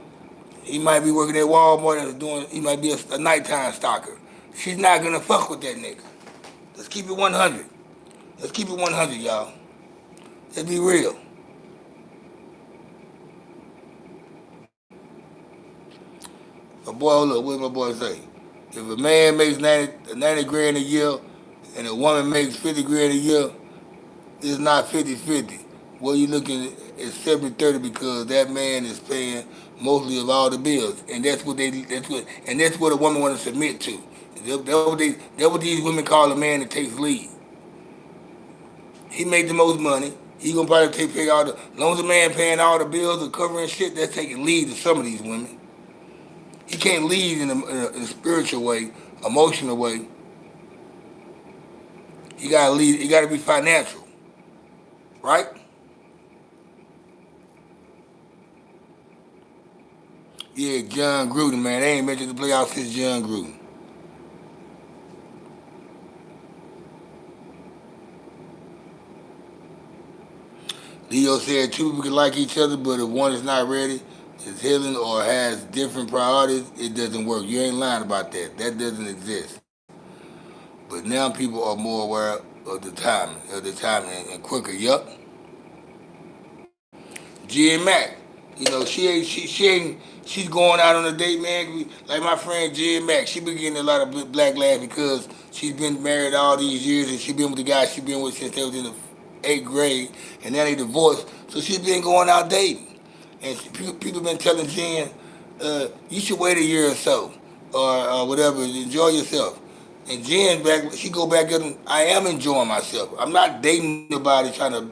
he might be working at Walmart and doing. He might be a nighttime stalker. She's not gonna fuck with that nigga. Let's keep it 100. Let's keep it 100, y'all. Let's be real. My boy, look, what my boy say? If a man makes 90 grand a year and a woman makes 50 grand a year, it's not 50-50. Well, you looking at 70-30 because that man is paying mostly of all the bills, and that's what a woman want to submit to. That what these women call a man that takes lead. He make the most money. He gonna probably pay all the. As long as a man paying all the bills or covering shit, that's taking lead to some of these women. He can't lead in a spiritual way, emotional way. He gotta lead. He gotta be financial, right? Yeah, John Gruden, man. They ain't mentioned the playoffs since John Gruden. Leo said two people can like each other, but if one is not ready, is healing, or has different priorities, it doesn't work. You ain't lying about that. That doesn't exist. But now people are more aware of the time, and quicker. Yup. G and Mac. She's going out on a date, man. Like my friend G and Mac, she been getting a lot of black laugh because she's been married all these years and she been with the guy she been with since they was in the eighth grade, and now they divorced. So she's been going out dating, and people been telling Jen, you should wait a year or so, or whatever, enjoy yourself. And Jen she go back and I am enjoying myself. I'm not dating nobody trying to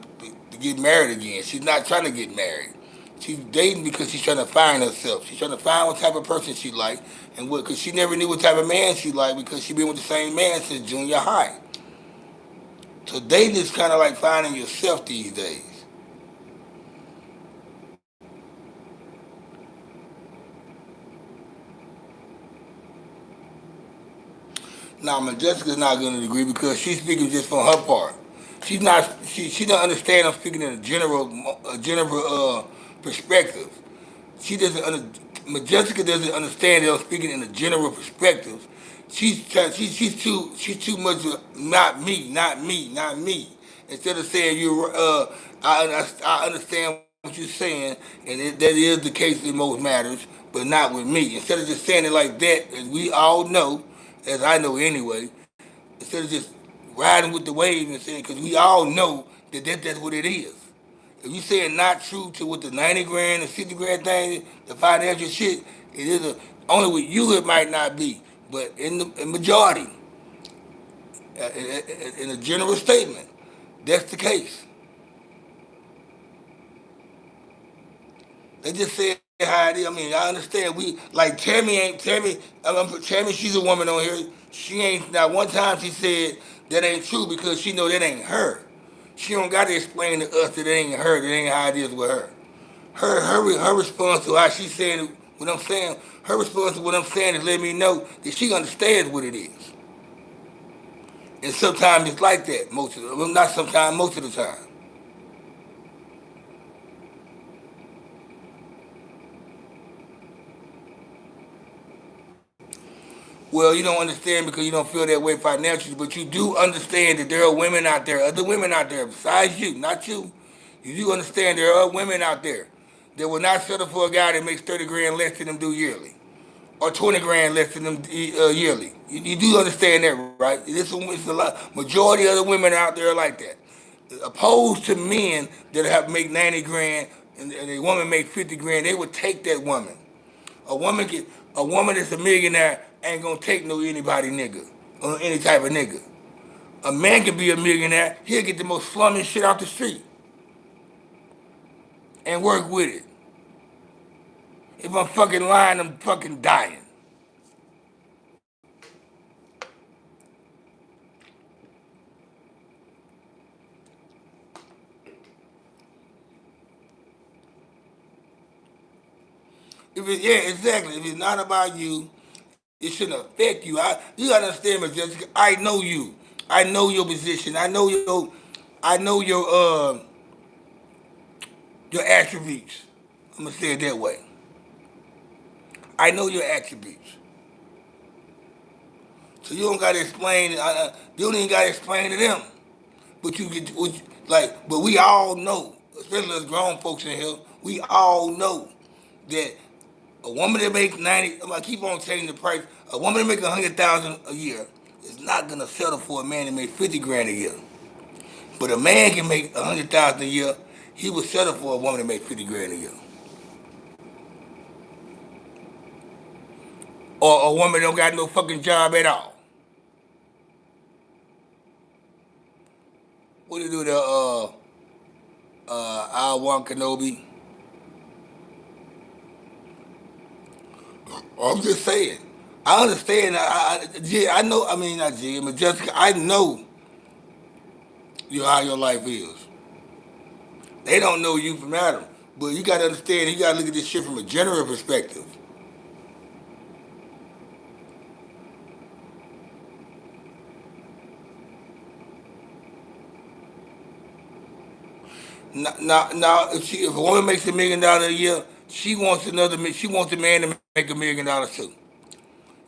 get married again. She's not trying to get married. She's dating because she's trying to find herself. She's trying to find what type of person she like, and what, because she never knew what type of man she liked because she been with the same man since junior high. So dating is kind of like finding yourself these days. Now, Jessica's not going to agree because she's speaking just from her part. She's not. She don't understand. I'm speaking in a general perspective. She doesn't. Jessica doesn't understand that I'm speaking in a general perspective. She's too much not me, not me, not me. Instead of saying I understand what you're saying, and that is the case in most matters, but not with me. Instead of just saying it like that, as we all know, as I know anyway, instead of just riding with the wave and saying, because we all know that's what it is. If you saying not true to what the 90 grand, the 50 grand thing, the financial shit, it is only with you it might not be, but in the majority, in a general statement, that's the case. They just say how it is. I mean, I understand. We like Tammy ain't Tammy. Tammy, she's a woman on here. She ain't not one time she said that ain't true because she know that ain't her. She don't got to explain to us that it ain't her. That ain't how it is with her. Her response to how she saying what I'm saying. Her response to what I'm saying is let me know that she understands what it is. And sometimes it's like that. Most of the, well, not sometimes, most of the time. Well, you don't understand because you don't feel that way financially, but you do understand that there are women out there, other women out there besides you, not you. You do understand there are women out there that will not settle for a guy that makes 30 grand less than them do yearly, or 20 grand less than them yearly. You do understand that, right? It's a lot. Majority of the women out there are like that. Opposed to men that have make 90 grand and a woman make 50 grand, they would take that woman. A woman get a woman that's a millionaire ain't gonna take no anybody nigga or any type of nigga. A man can be a millionaire, he'll get the most slumming shit out the street and work with it. If I'm fucking lying, I'm fucking dying. Yeah, exactly. If it's not about you, it shouldn't affect you. You gotta understand, Miss Jessica. I know you. I know your position. I know your attributes. I'm gonna say it that way. I know your attributes. So you don't gotta explain. You don't even gotta explain to them. But you get but we all know, especially as grown folks in here, we all know that a woman that makes 90, I keep on changing the price. A woman that makes 100,000 a year is not gonna settle for a man that makes 50 grand a year. But a man can make 100,000 a year. He would settle for a woman that makes 50 grand a year. Or a woman that don't got no fucking job at all. What do you do to I1 Kenobi? I'm just saying. I understand. I know. I mean, not Jim, but Jessica. I know how your life is. They don't know you from Adam, but you got to understand. You got to look at this shit from a general perspective. Now, if a woman makes $1 million a year, She wants a man to make $1 million too.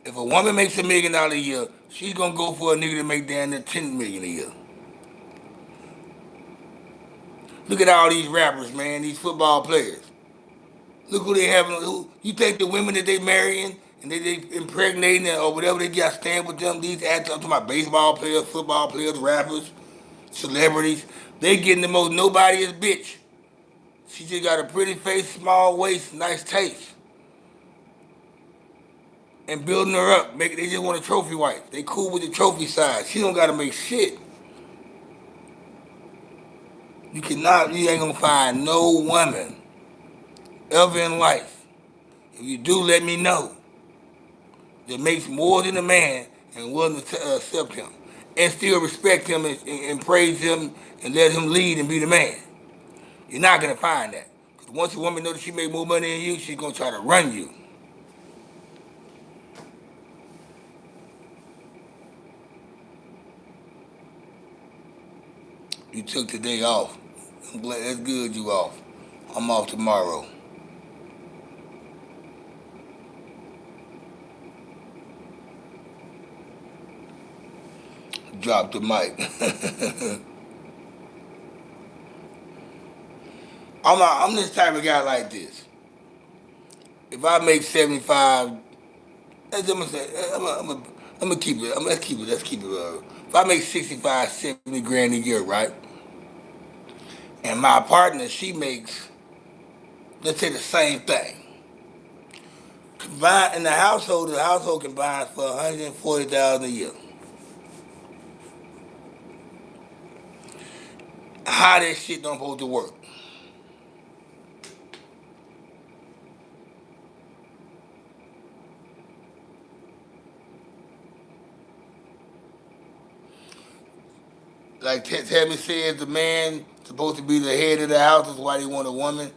If a woman makes $1 million a year, she's gonna go for a nigga to make down to 10 million a year. Look at all these rappers, man. These football players. Look who they having. Who you think the women that they marrying and they impregnating or whatever they got staying with them? These actors, I'm talking about baseball players, football players, rappers, celebrities. They getting the most nobody is bitch. She just got a pretty face, small waist, nice taste, and building her up. They just want a trophy wife. They cool with the trophy size. She don't gotta make shit. You ain't gonna find no woman ever in life. If you do, let me know. That makes more than a man and willing to accept him. And still respect him and praise him and let him lead and be the man. You're not gonna find that. Because once a woman knows that she make more money than you, she's gonna try to run you. You took the day off. I'm glad that's good you off. I'm off tomorrow. Drop the mic. I'm this type of guy like this. If I make 75, I'm gonna say, I'm gonna keep it. Let's keep it. If I make 65, 70 grand a year, right? And my partner, she makes, let's say the same thing. Combined in the household combines for 140,000 a year. How that shit don't supposed to work? Like Tammy said, the man supposed to be the head of the house. That's why they want a woman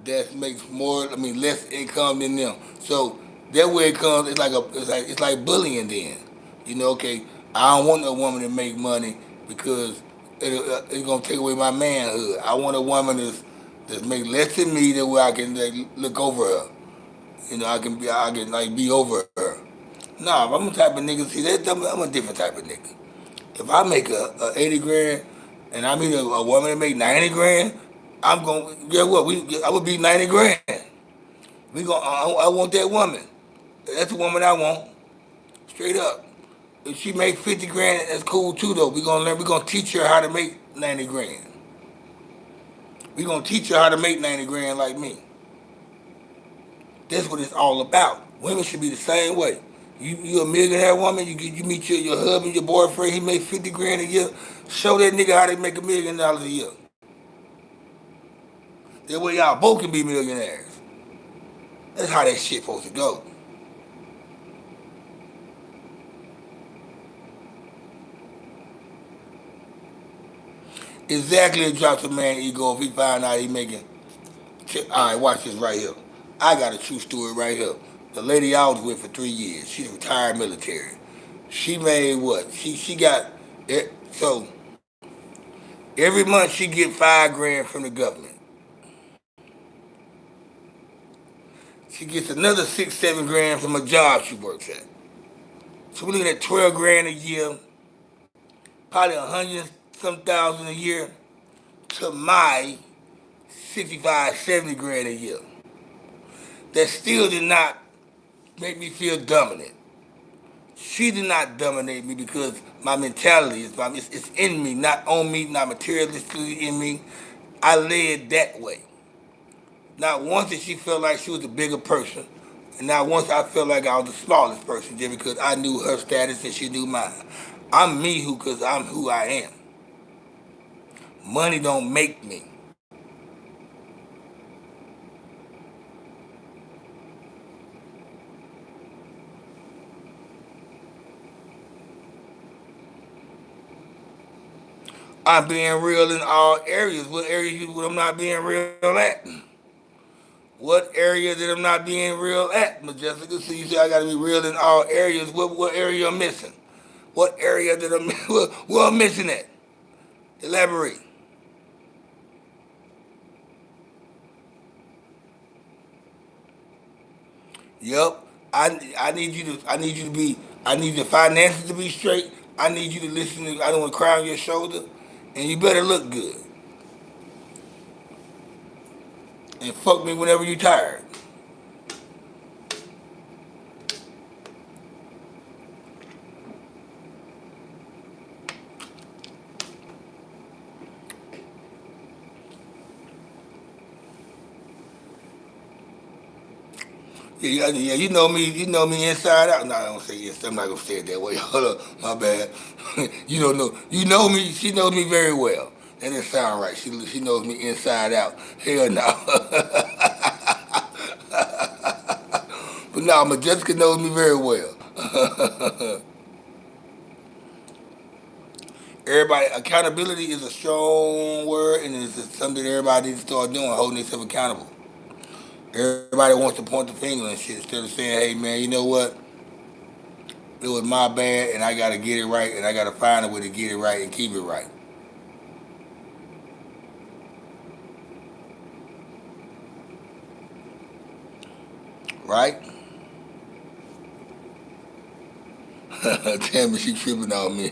that makes less income than them. So that way it comes. It's like bullying. Then, okay, I don't want a woman to make money because it's gonna take away my manhood. I want a woman that's make less than me, that way I can look over her. I can like be over her. Nah, I'm a type of nigga. See, I'm a different type of nigga. If I make a 80 grand and I meet a woman that make 90 grand, I'm gonna get what I would be 90 grand. I want that woman. That's the woman I want. Straight up. If she make 50 grand, that's cool too though. We gonna teach her how to make 90 grand. We gonna teach her how to make 90 grand like me. That's what it's all about. Women should be the same way. You a millionaire woman, you meet your husband, your boyfriend, he make 50 grand a year. Show that nigga how to make $1 million a year. That way y'all both can be millionaires. That's how that shit supposed to go. Exactly, it drops a man ego if he find out he making. All right, watch this right here. I got a true story right here. The lady I was with for 3 years, she's retired military. She made what? She got it. So every month she get 5 grand from the government. She gets another 6, 7 grand from a job she works at. So we're looking at 12 grand a year, probably 100 some thousand a year to my 65, 70 grand a year. That still did not make me feel dominant. She did not dominate me because my mentality it's in me, not on me, not materialistically in me. I led that way. Not once did she feel like she was a bigger person, and not once I felt like I was the smallest person just because I knew her status and she knew mine. I'm me who, because I'm who I am. Money don't make me. I'm being real in all areas. What areas what I'm not being real at? What area that I'm not being real at, Majestica? So you say I got to be real in all areas. What area I'm missing? What area that I'm where I'm missing at? Elaborate. Yep. I need you to be I need your finances to be straight. I need you to listen to I don't want to cry on your shoulder. And you better look good. And fuck me whenever you tired. Yeah, you know me inside out. No, I don't say yes. I'm not gonna say it that way. Hold up, my bad. You don't know. You know me. She knows me very well. That didn't sound right. She knows me inside out. Hell no. But no, Majestica knows me very well. Everybody, accountability is a strong word, and it's something that everybody needs to start doing, holding themselves accountable. Everybody wants to point the finger and shit instead of saying, "Hey man, you know what? It was my bad, and I gotta get it right, and I gotta find a way to get it right and keep it right." Right? Damn it, she tripping on me.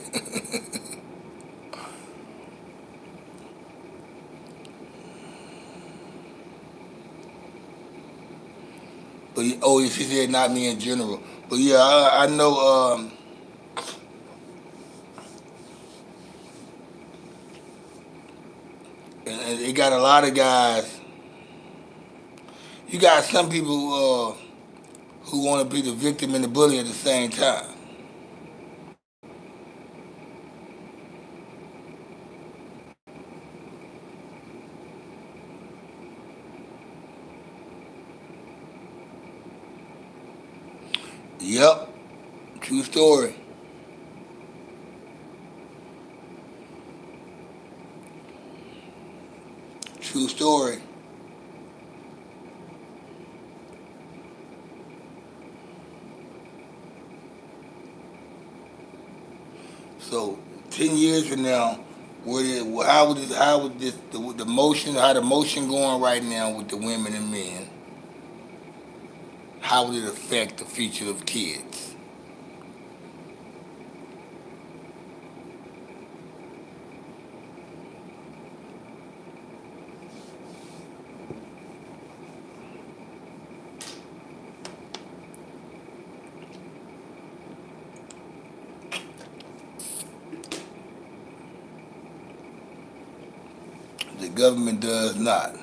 But oh, she said not me in general. But yeah, I know. And it got a lot of guys. You got some people who want to be the victim and the bully at the same time. Yep, true story. True story. So 10 years from now, how would this the motion how the motion going right now with the women and men? How would it affect the future of kids? The government does not.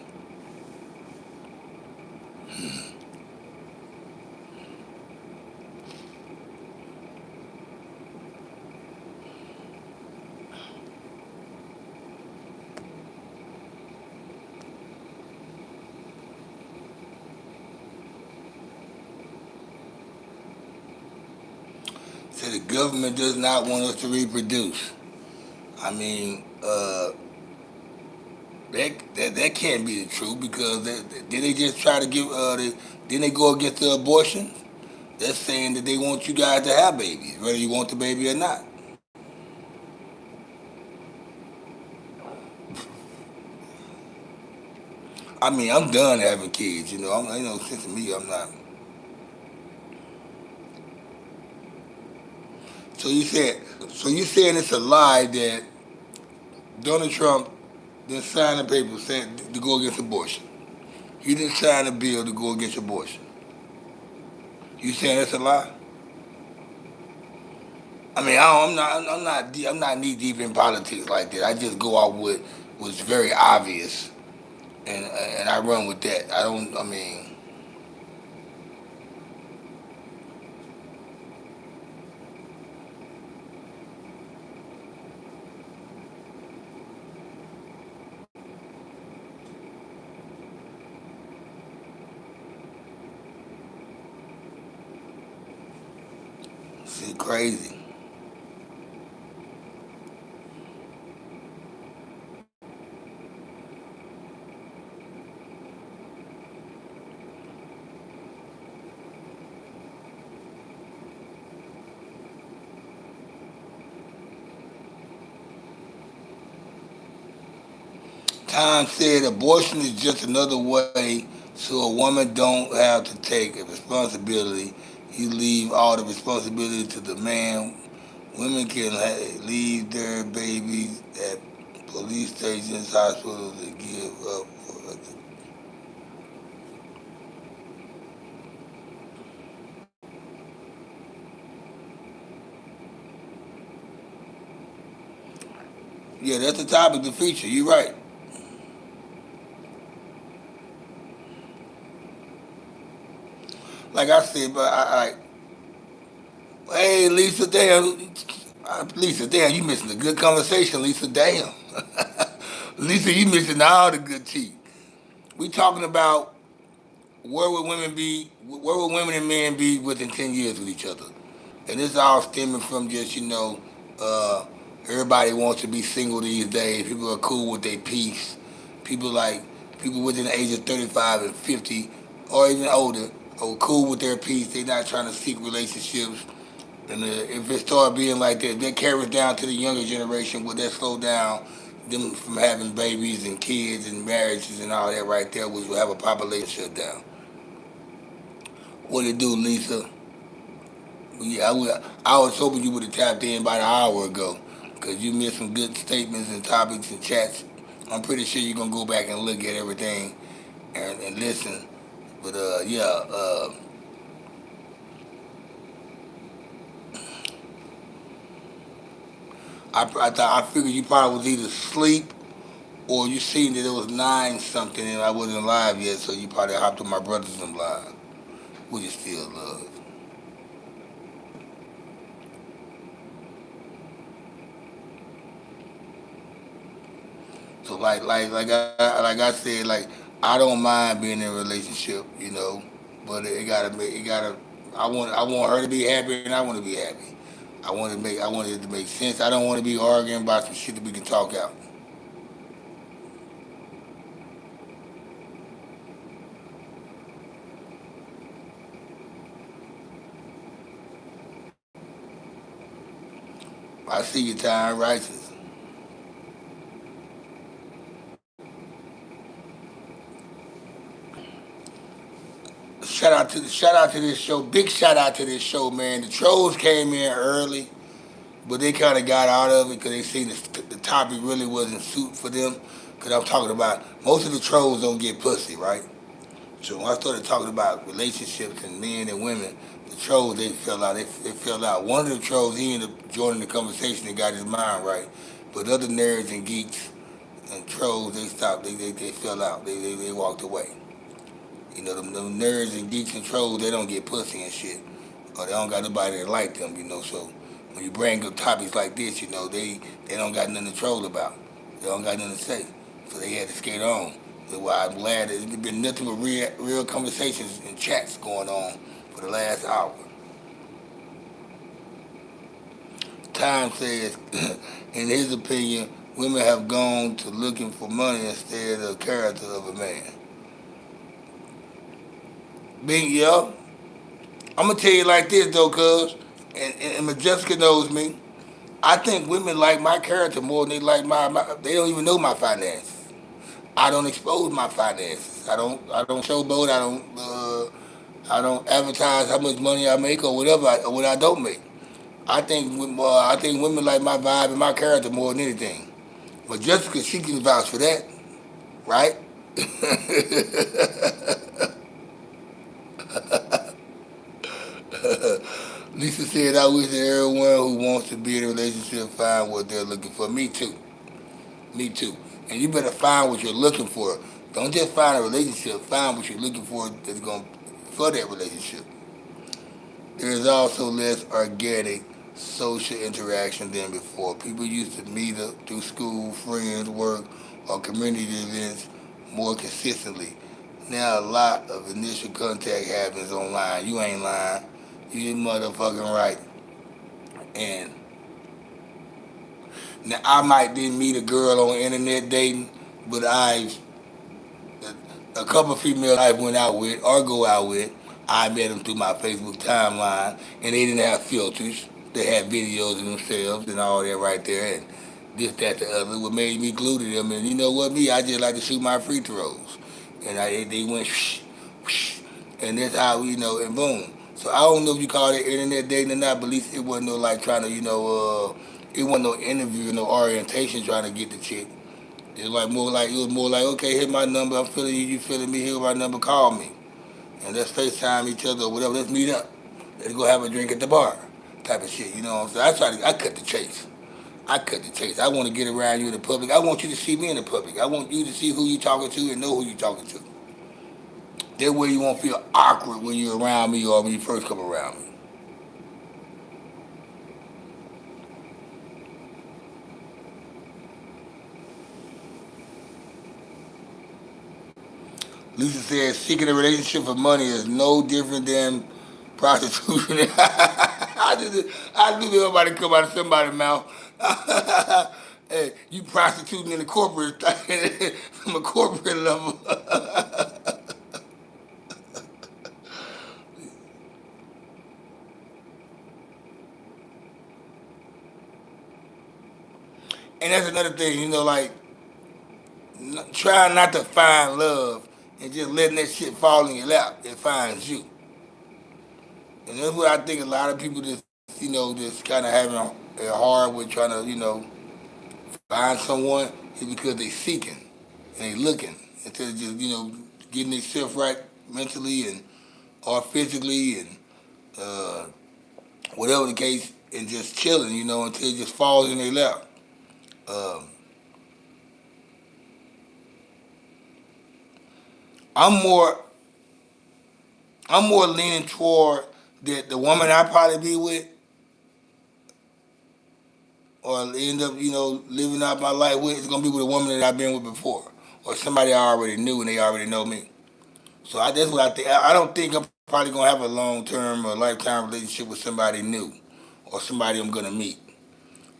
So the government does not want us to reproduce. I mean, that can't be the truth because did they just try to give? Didn't they go against the abortion? They're saying that they want you guys to have babies, whether you want the baby or not. I mean, I'm done having kids. Since me, I'm not. So you said, so you saying it's a lie that Donald Trump didn't sign the paper saying to go against abortion. He didn't sign a bill to go against abortion. You saying that's a lie? I mean, I'm not knee deep in politics like that. I just go out with what's very obvious, and I run with that. I don't. I mean, it's crazy. Tom said abortion is just another way so a woman don't have to take a responsibility. You leave all the responsibility to the man. Women can leave their babies at police stations, hospitals, and give up. Yeah, that's the topic, the feature. You're right. Like I said, but hey, Lisa, damn, Lisa, damn, you missing a good conversation, Lisa, damn. Lisa, you missing all the good tea. We talking about where would women and men be within 10 years with each other? And this all stemming from just, uh, everybody wants to be single these days. People are cool with their peace. People like, people within the age of 35 and 50 or even older are cool with their peace. They're not trying to seek relationships. And if it start being like that carries down to the younger generation. Would that slow down them from having babies and kids and marriages and all that right there, which will have a population shutdown? What it do, Lisa? Yeah, I was hoping you would have tapped in about an hour ago because you missed some good statements and topics and chats. I'm pretty sure you're going to go back and look at everything and listen. But yeah, I figured you probably was either asleep or you seen that it was 9 something and I wasn't live yet, so you probably hopped on my brothers and live, which is still love. So like I said, like I don't mind being in a relationship, but it gotta. I want her to be happy and I want to be happy. I want it to make sense. I don't want to be arguing about some shit that we can talk out. I see your time righteous. Shout out to this show. Big shout out to this show, man. The trolls came in early, but they kind of got out of it because they seen the topic really wasn't suit for them. Because I'm talking about most of the trolls don't get pussy, right? So when I started talking about relationships and men and women, the trolls they fell out. They fell out. One of the trolls he ended up joining the conversation and got his mind right, but other nerds and geeks And trolls, they stopped. They fell out. They walked away. You know, them nerds and geeks and trolls, they don't get pussy and shit. Or they don't got nobody that like them, you know. So when you bring up topics like this, you know, they don't got nothing to troll about. They don't got nothing to say. So they had to skate on. That's why I'm glad that there's been nothing but real conversations and chats going on for the last hour. Time says, in his opinion, women have gone to looking for money instead of the character of a man. Being yo, I'm gonna tell you like this though, cuz, and Jessica knows me. I think women like my character more than they like my. They don't even know my finances. I don't expose my finances. I don't showboat. I don't advertise how much money I make or whatever or what I don't make. I think women like my vibe and my character more than anything. But Jessica, she can vouch for that, right? Lisa said, I wish that everyone who wants to be in a relationship find what they're looking for. Me too. Me too. And you better find what you're looking for. Don't just find a relationship. Find what you're looking for that's going for that relationship. There is also less organic social interaction than before. People used to meet up through school, friends, work, or community events more consistently. Now a lot of initial contact happens online. You ain't lying. You motherfucking right. And now I might didn't meet a girl on internet dating, but I've a couple of females I went out with or go out with, I met them through my Facebook timeline, and they didn't have filters. They had videos of themselves and all that right there, and this, that, the other. What made me glue to them, and you know what, me, I just like to shoot my free throws, and they went, whoosh, whoosh, and that's how and boom. So I don't know if you call it internet dating or not, but at least it wasn't no like trying to, it wasn't no interview, no orientation trying to get the chick. It was more like, okay, hit my number, I'm feeling you, you feeling me, here my number, call me. And let's FaceTime each other or whatever, let's meet up. Let's go have a drink at the bar. Type of shit, you know what I'm saying? I cut the chase. I cut the chase. I want to get around you in the public. I want you to see me in the public. I want you to see who you talking to and know who you talking to. That way you won't feel awkward when you're around me or when you first come around me. Lisa says seeking a relationship for money is no different than prostitution. I knew everybody come out of somebody's mouth. Hey, you prostituting in the corporate from a corporate level. And that's another thing, like trying not to find love and just letting that shit fall in your lap. It finds you. And that's what I think a lot of people just kind of having a hard with trying to, find someone is because they seeking and they looking instead of just getting themselves right mentally and or physically and uh, whatever the case and just chilling, until it just falls in their lap. Um, I'm more I'm more leaning toward that the woman I probably be with or end up living out my life with is gonna be with a woman that I've been with before or somebody I already knew and they already know me. So that's what I think. I don't think I'm probably gonna have a long term or lifetime relationship with somebody new or somebody I'm gonna meet.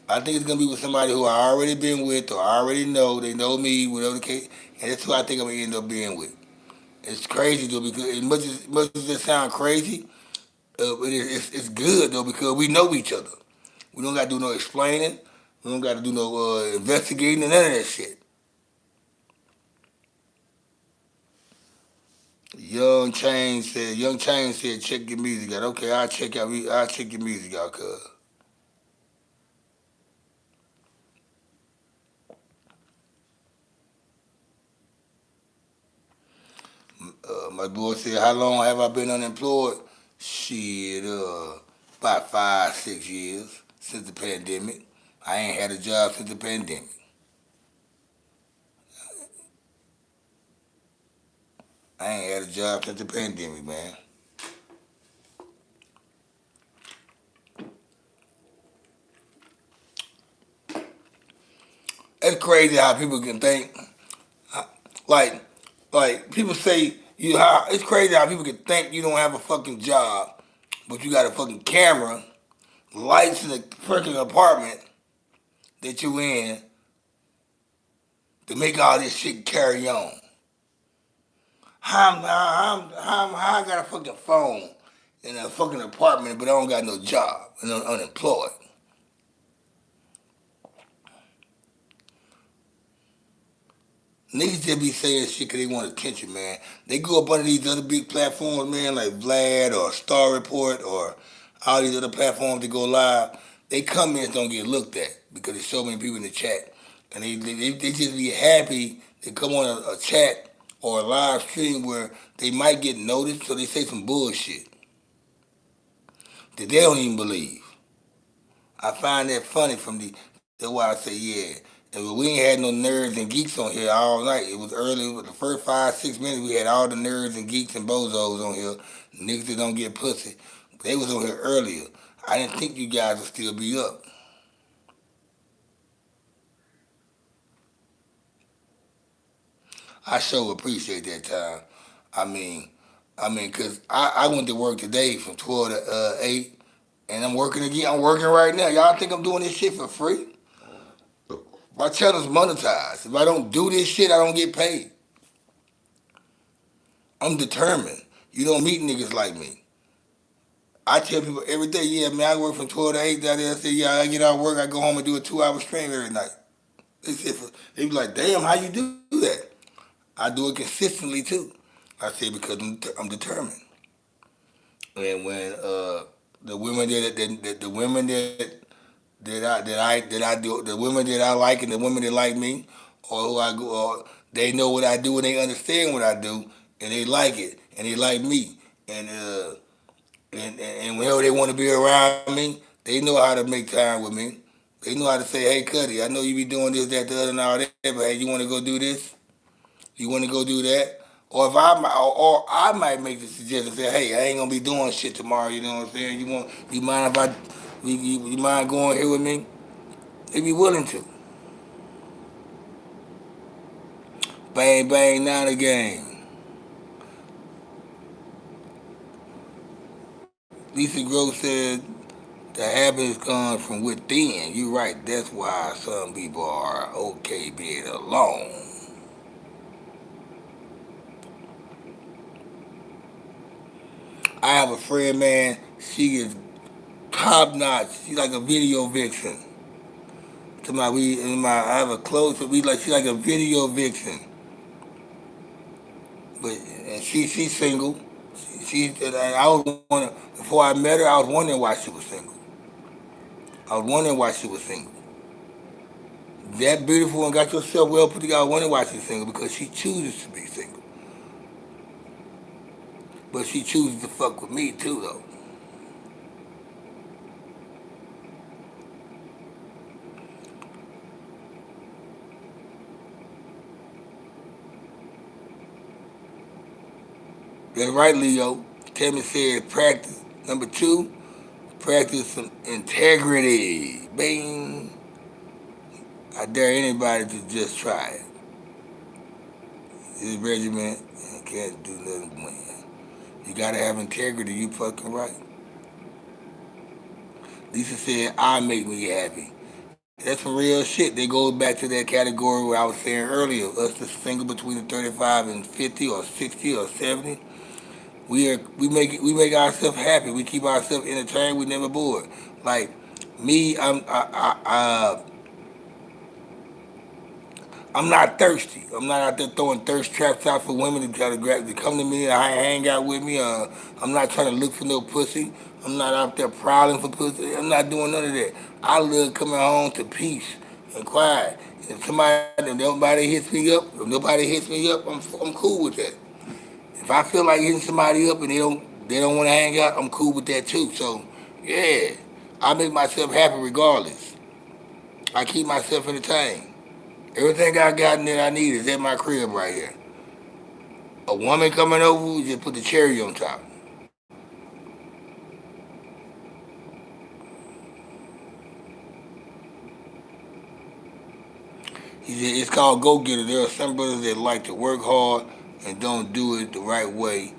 I think it's gonna be with somebody who I already been with or I already know. They know me, whatever the case, and that's who I think I'm gonna end up being with. It's crazy though because as much as it sounds crazy, it's good though because we know each other. We don't gotta do no explaining. We don't gotta do no investigating and none of that shit. Young Chain said, check your music out. Okay, I'll check your music out, cuz. My boy said, how long have I been unemployed? Shit, about 5, 6 years since the pandemic. I ain't had a job since the pandemic. I ain't had a job since the pandemic, man. It's crazy how people can think. Like, like people say you. How it's crazy how people can think you don't have a fucking job, but you got a fucking camera, lights in the fucking apartment that you in to make all this shit carry on. How I got a fucking phone in a fucking apartment, but I don't got no job and I'm unemployed. Niggas just be saying shit 'cause they want attention, man. They go up under these other big platforms, man, like Vlad or Star Report or all these other platforms that go live. They comments don't get looked at because there's so many people in the chat. And they just be happy to come on a chat or a live stream where they might get noticed, so they say some bullshit that they don't even believe. I find that funny from the. That's why I say yeah. And we ain't had no nerds and geeks on here all night. It was early. The first 5, 6 minutes we had all the nerds and geeks and bozos on here. Niggas that don't get pussy. They was on here earlier. I didn't think you guys would still be up. I sure appreciate that time. I mean, cause I went to work today from 12 to 8, and I'm working again. I'm working right now. Y'all think I'm doing this shit for free? My channel's monetized. If I don't do this shit, I don't get paid. I'm determined. You don't meet niggas like me. I tell people every day, yeah, man, I work from 12 to 8 down there. I say, yeah, I get out of work, I go home and do a 2 hour stream every night. They be like, damn, how you do that? I do it consistently too. I say because I'm determined. And when the women the women that I do the women that I like and the women that like me or who I go or they know what I do and they understand what I do and they like it and they like me and and whenever they want to be around me, they know how to make time with me. They know how to say, hey, Cuddy, I know you be doing this, that, the other, and all that, but hey, you want to go do this? You want to go do that? Or if or I might make the suggestion, say, hey, I ain't gonna be doing shit tomorrow. You know what I'm saying? You mind if you mind going here with me? They be willing to. Bang bang, not a game. Lisa Gross said the habit comes from within. You're right. That's why some people are okay being alone. I have a friend, man. She is top notch. She's like a video vixen. To my I have a close. We like she's like a video vixen, but and she's single. And I was wondering before I met her. I was wondering why she was single. I was wondering why she was single. That beautiful and got yourself well put together. I was wondering why she's single because she chooses to be single, but she chooses to fuck with me too, though. That's right, Leo. Tammy said practice. Number 2, practice some integrity. Bing. I dare anybody to just try it. This regiment can't do nothing but win. You gotta have integrity. You fucking right. Lisa said, "I make me happy." That's some real shit. They go back to that category where I was saying earlier. Us the single between the 35 and 50 or 60 or 70. We make ourselves happy. We keep ourselves entertained. We never bored. Like me, I'm not thirsty. I'm not out there throwing thirst traps out for women to try to grab to come to me and hang out with me. I'm not trying to look for no pussy. I'm not out there prowling for pussy. I'm not doing none of that. I love coming home to peace and quiet. If nobody hits me up, I'm cool with that. If I feel like hitting somebody up and they don't want to hang out, I'm cool with that too. So yeah, I make myself happy regardless. I keep myself entertained. Everything I got in there I need is at my crib right here. A woman coming over, just put the cherry on top. It's called go getter. There are some brothers that like to work hard and don't do it the right way.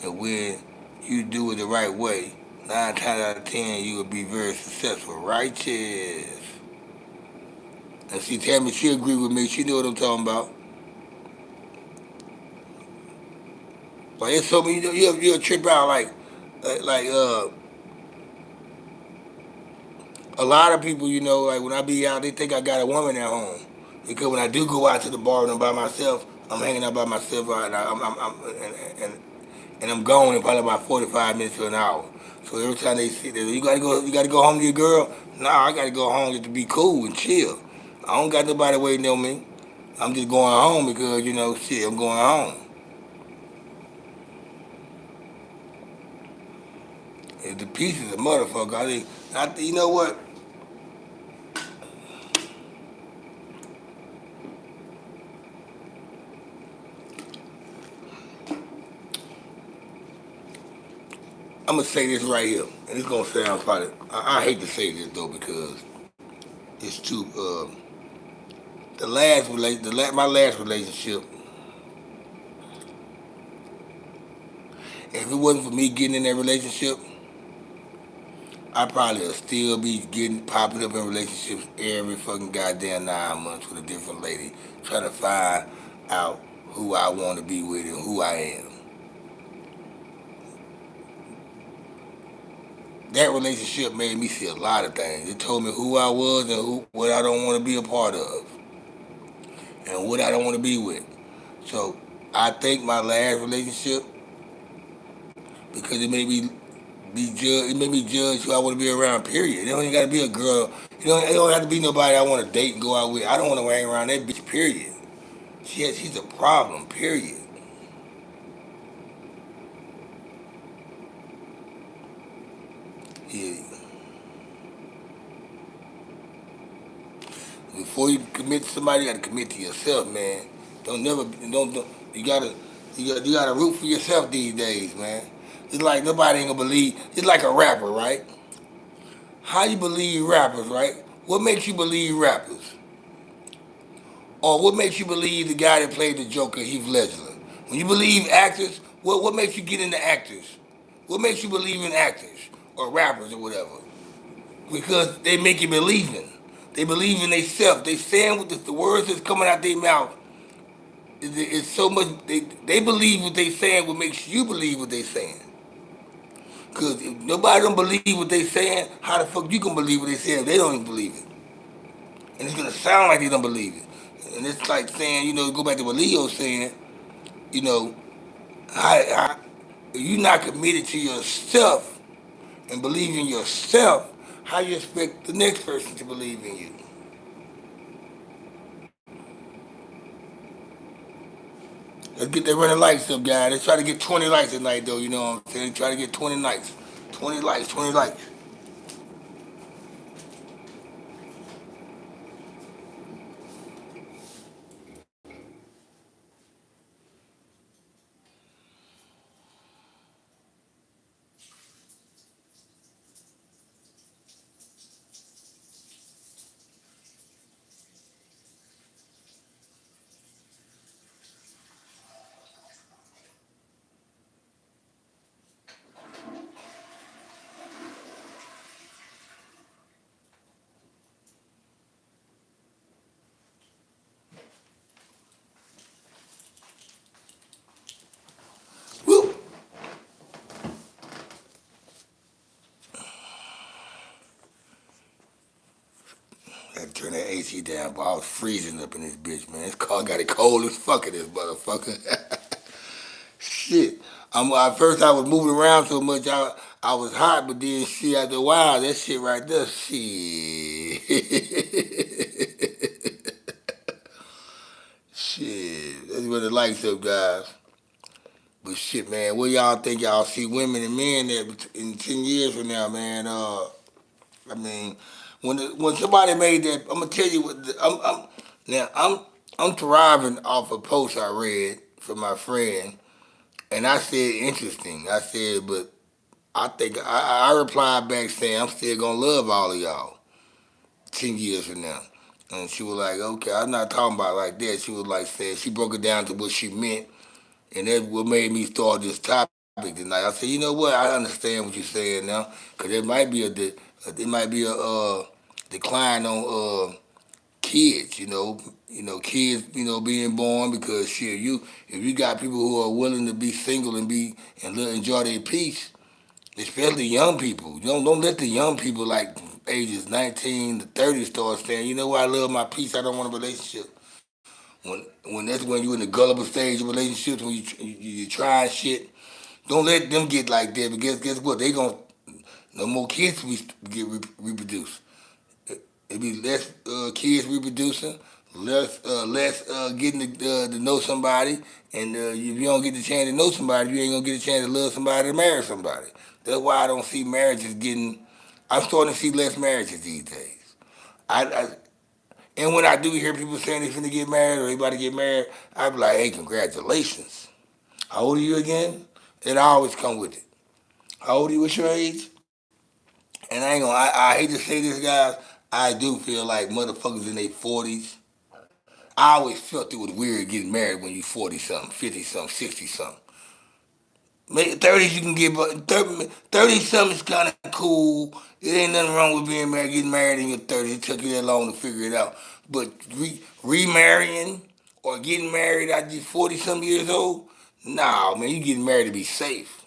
And when you do it the right way, 9 times out of 10 you will be very successful. Righteous. And see, Tammy, she agree with me. She know what I'm talking about. Like it's so many, you'll trip out like a lot of people, like when I be out, they think I got a woman at home. Because when I do go out to the bar and I'm by myself, I'm hanging out by myself and, and I'm gone in probably about 45 minutes to an hour. So every time they see that, you gotta go home to your girl. Nah, I gotta go home just to be cool and chill. I don't got nobody waiting on me. I'm just going home because shit, I'm going home. And the piece is a motherfucker. You know what? I'm gonna say this right here, and it's gonna sound probably. I hate to say this though because it's too. My last relationship. If it wasn't for me getting in that relationship, I probably would still be getting popping up in relationships every fucking goddamn 9 months with a different lady, trying to find out who I want to be with and who I am. That relationship made me see a lot of things. It told me who I was and what I don't want to be a part of and what I don't want to be with. So I think my last relationship, because it made me judge who I want to be around. Period. It don't even got to be a girl. It don't have to be nobody I want to date and go out with. I don't want to hang around that bitch. Period. She's a problem. Period. Yeah. Before you commit to somebody, you got to commit to yourself, man. Don't you gotta root for yourself these days, man. It's like nobody ain't gonna believe. It's like a rapper, right? How you believe rappers, right? What makes you believe rappers? Or what makes you believe the guy that played the Joker, Heath Ledger? When you believe actors, what makes you get into actors? What makes you believe in actors or rappers or whatever? Because they make you believe in. They believe in themselves. They saying what the words that's coming out their mouth. It's so much. They believe what they saying. What makes you believe what they saying? Because if nobody don't believe what they saying, how the fuck you gonna believe what they saying if they don't even believe it? And it's gonna sound like they don't believe it. And it's like saying, go back to what Leo's saying, you know, if you're not committed to yourself and believe in yourself, how you expect the next person to believe in you? Let's get that running lights up, guys. Let's try to get 20 likes tonight, though. You know what I'm saying? Try to get 20 likes. 20 likes, 20 likes. Woo! I had to turn that AC down, but I was freezing up in this bitch, man. This car got it cold as fuck in this motherfucker. Shit. At first I was moving around so much, I was hot, but then shit, after a while, that shit right there, shit. Shit. That's what the lights up, guys. But shit, man, what y'all think y'all see women and men that in 10 years from now, man? I mean, when somebody made that, I'm gonna tell you what. Now I'm thriving off a post I read from my friend, and I said interesting. I said, but I think I replied back saying I'm still gonna love all of y'all 10 years from now. And she was like, okay, I'm not talking about it like that. She was like saying she broke it down to what she meant, and that's what made me start this topic tonight. I said, you know what? I understand what you're saying now, because there might be there might be a decline on kids. Kids, being born because shit, if you got people who are willing to be single and enjoy their peace, especially young people. Don't let the young people like ages 19 to 30 start saying, you know what, I love my peace. I don't want a relationship. When that's when you're in the gullible stage of relationships when you try shit. Don't let them get like that. But guess what? They gonna no more kids get reproduced. It be less kids reproducing, less getting to know somebody, and if you don't get the chance to know somebody, you ain't gonna get a chance to love somebody to marry somebody. That's why I don't see marriages getting. I'm starting to see less marriages these days. I and when I do hear people saying they're finna get married or they about to get married, I be like, hey, congratulations. How old are you again? And I always come with it. How old are you? What's your age? And I ain't gonna. I hate to say this, guys. I do feel like motherfuckers in their 40s. I always felt it was weird getting married when you 40 something, 50 something, 60 something. Maybe 30s you can get, but 30 something is kind of cool. It ain't nothing wrong with being married, getting married in your 30s. It took you that long to figure it out. But remarrying or getting married after you 40 some years old, nah, man, you getting married to be safe.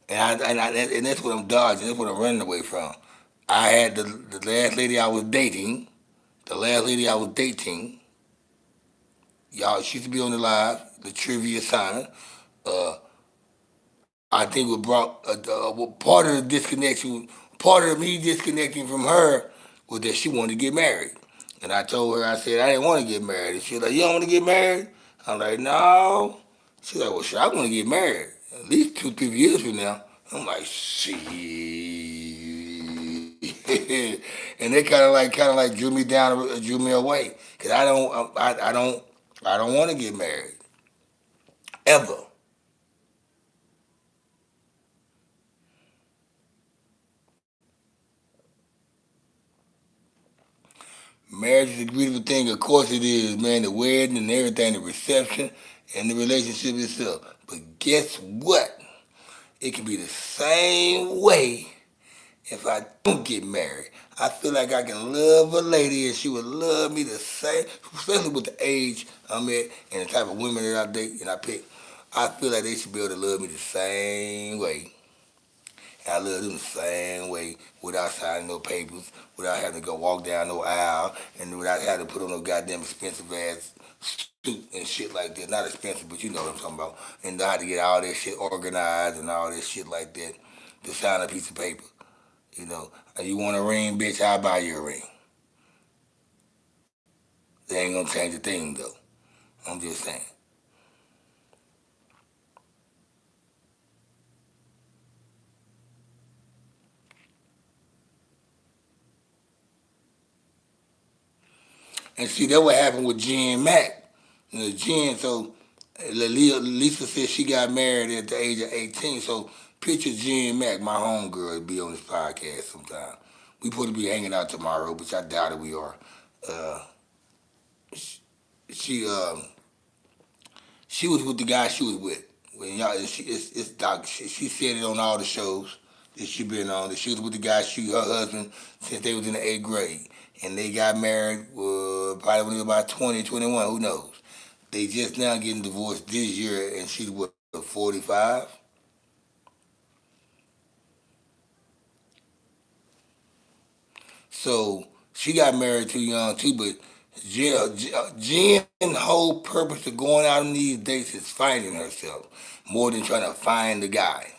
And that's what I'm dodging. That's what I'm running away from. I had the last lady I was dating. The last lady I was dating, y'all, she used to be on the live, the trivia sign. Uh, I think what brought part of the disconnection, part of me disconnecting from her was that she wanted to get married. And I told her, I said, I didn't want to get married. And she was like, you don't want to get married? I'm like, no. She's like, well, sure, I want to get married. At least 2, 3 years from now. I'm like, shit. And they kind of like drew me down, drew me away. Cause I don't want to get married ever. Marriage is a beautiful thing. Of course it is, man. The wedding and everything, the reception and the relationship itself. But guess what? It can be the same way if I don't get married. I feel like I can love a lady and she would love me the same, especially with the age I'm at and the type of women that I date and I pick. I feel like they should be able to love me the same way. I love them the same way without signing no papers, without having to go walk down no aisle, and without having to put on no goddamn expensive ass suit and shit like that. Not expensive, but you know what I'm talking about. And know how to get all that shit organized and all this shit like that to sign a piece of paper. You know, you want a ring, bitch? I'll buy you a ring. They ain't gonna change a thing though. I'm just saying. And see, that what happened with Jen Mack. Jen, so Lisa said she got married at the age of 18. So picture Jen Mack, my homegirl, be on this podcast sometime. We supposed to be hanging out tomorrow, which I doubt it we are. Uh, she she was with the guy she was with. When y'all, it's doc. She said it on all the shows that she been on. That she was with the guy, her husband, since they was in the 8th grade, and they got married probably when they were about 20, 21. Who knows? They just now getting divorced this year, and she's what 45. So she got married too young too. But Jen's whole purpose of going out on these dates is finding herself more than trying to find the guy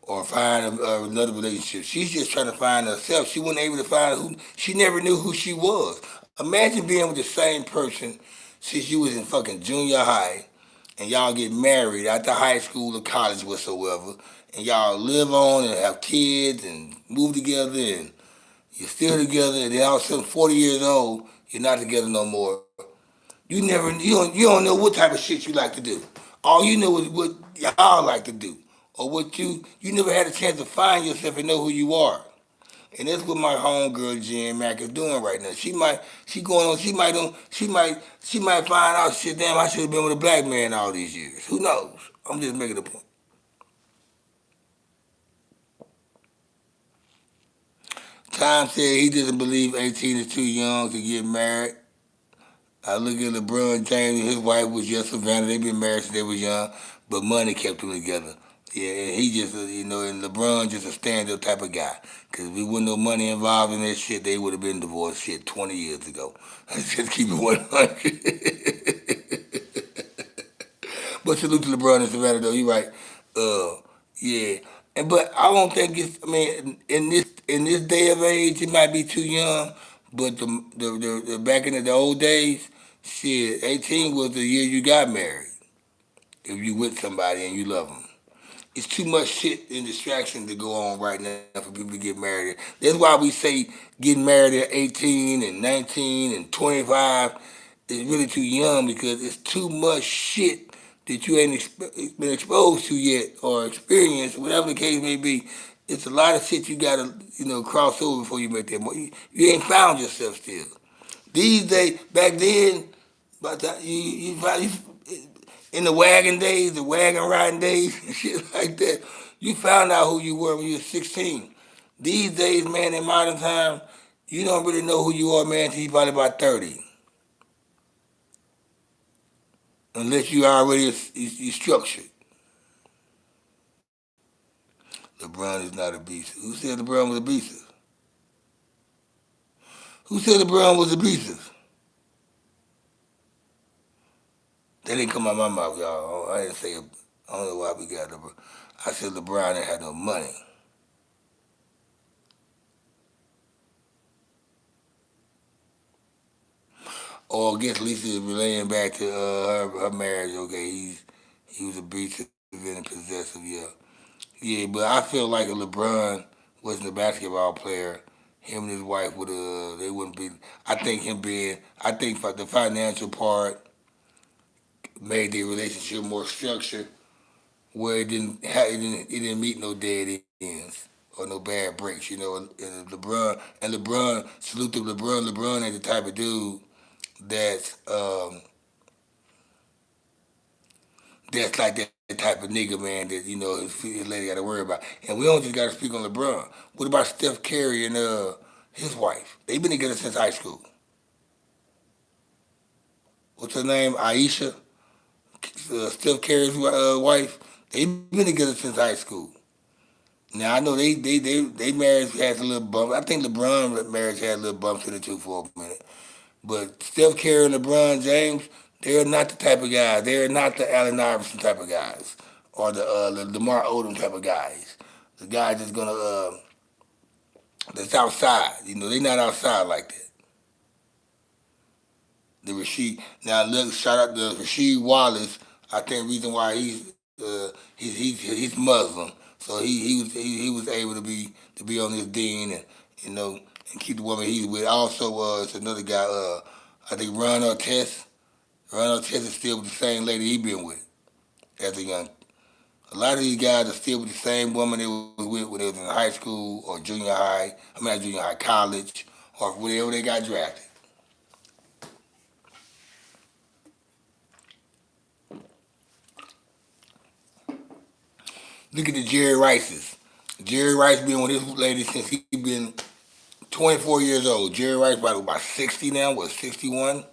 or find another relationship. She's just trying to find herself. She wasn't able to find who. She never knew who she was. Imagine being with the same person since you was in fucking junior high, and y'all get married after high school or college whatsoever, and y'all live on and have kids and move together, and you're still together, and then all of a sudden, 40 years old, you're not together no more. You don't know what type of shit you like to do. All you know is what y'all like to do, or what you never had a chance to find yourself and know who you are. And that's what my homegirl Jen Mack is doing right now. She going on, she might find out shit. Damn, I should have been with a black man all these years. Who knows? I'm just making a point. Tom said he doesn't believe 18 is too young to get married. I look at LeBron James and his wife was just Savannah. They've been married since they was young, but money kept them together. Yeah, and he just, and LeBron just a stand-up type of guy. Because if there wasn't no money involved in that shit, they would have been divorced shit 20 years ago. Just keep it 100. But salute to LeBron and Savannah, though. You right. Yeah. But I don't think it's. I mean, in this day of age, it might be too young. But the back in the old days, shit, 18 was the year you got married. If you with somebody and you love them, it's too much shit and distraction to go on right now for people to get married. That's why we say getting married at 18 and 19 and 25 is really too young because it's too much shit that you ain't been exposed to yet or experienced, whatever the case may be. It's a lot of shit you gotta, cross over before you make that money. You ain't found yourself still. These days, back then, by the time you in the wagon days, the wagon riding days, and shit like that, you found out who you were when you were 16. These days, man, in modern time, you don't really know who you are, man, until you probably about 30. Unless you already you structured. LeBron is not a beast. Who said LeBron was a beast? Who said LeBron was abusive? That didn't come out my mouth, y'all. I didn't say. I don't know why we got LeBron. I said LeBron ain't had no money. Or I guess Lisa relaying back to her marriage. Okay, he was abusive and possessive. Yeah, yeah. But I feel like if LeBron wasn't a basketball player, him and his wife would they wouldn't be. I think for the financial part made their relationship more structured, where it didn't meet no dead ends or no bad breaks. And LeBron salute to LeBron. LeBron ain't the type of dude that's that's like that type of nigga, man, that, his lady got to worry about. And we don't just got to speak on LeBron. What about Steph Curry and his wife? They've been together since high school. What's her name? Aisha? Steph Curry's wife? They've been together since high school. Now, I know they marriage has a little bump. I think LeBron marriage had a little bumps in it too for a minute. But Steph Curry and LeBron James, they're not the type of guys. They're not the Allen Iverson type of guys or the Lamar Odom type of guys. The guys that's outside. They're not outside like that. The Rasheed. Now look, shout out to Rasheed Wallace. I think the reason why he's Muslim, so he was able to be on this dean and you know and keep the woman he's with. Also, it's another guy. I think Ron Artest. Ron Artest is still with the same lady he been with as a young. A lot of these guys are still with the same woman they was with when they was in high school or junior high. I mean, not junior high, college, or whenever they got drafted. Look at the Jerry Rices. Jerry Rice been with this lady since he been 24 years old. Jerry Rice about 60 now, what, 61,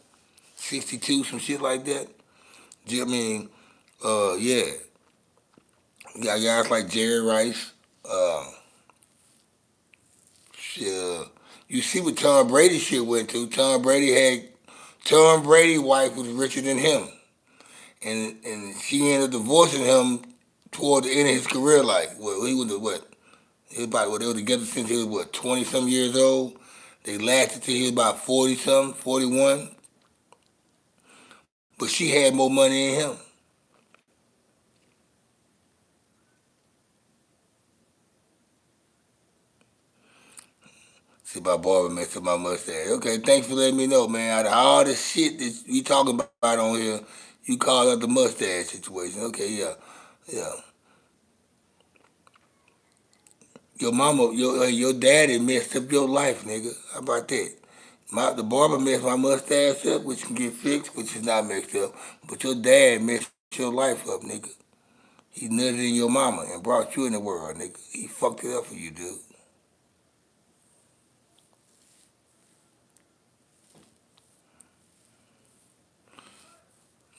62, some shit like that. I mean, yeah. You got guys like Jerry Rice. Uh, shit, you see what Tom Brady shit went to. Tom Brady wife was richer than him. And she ended up divorcing him toward the end of his career. Like, well, he was what? He was about, well, they were together since he was, what, 20 some years old. They lasted till he was about 40 something, 41. But she had more money than him. See, my barber messed up my mustache. Okay, thanks for letting me know, man. Out of all the shit that we talking about on here, you called out the mustache situation. Okay, yeah, yeah. Your mama, your daddy messed up your life, nigga. How about that? The barber messed my mustache up, which can get fixed, which is not messed up. But your dad messed your life up, nigga. He nutted in your mama and brought you in the world, nigga. He fucked it up for you, dude.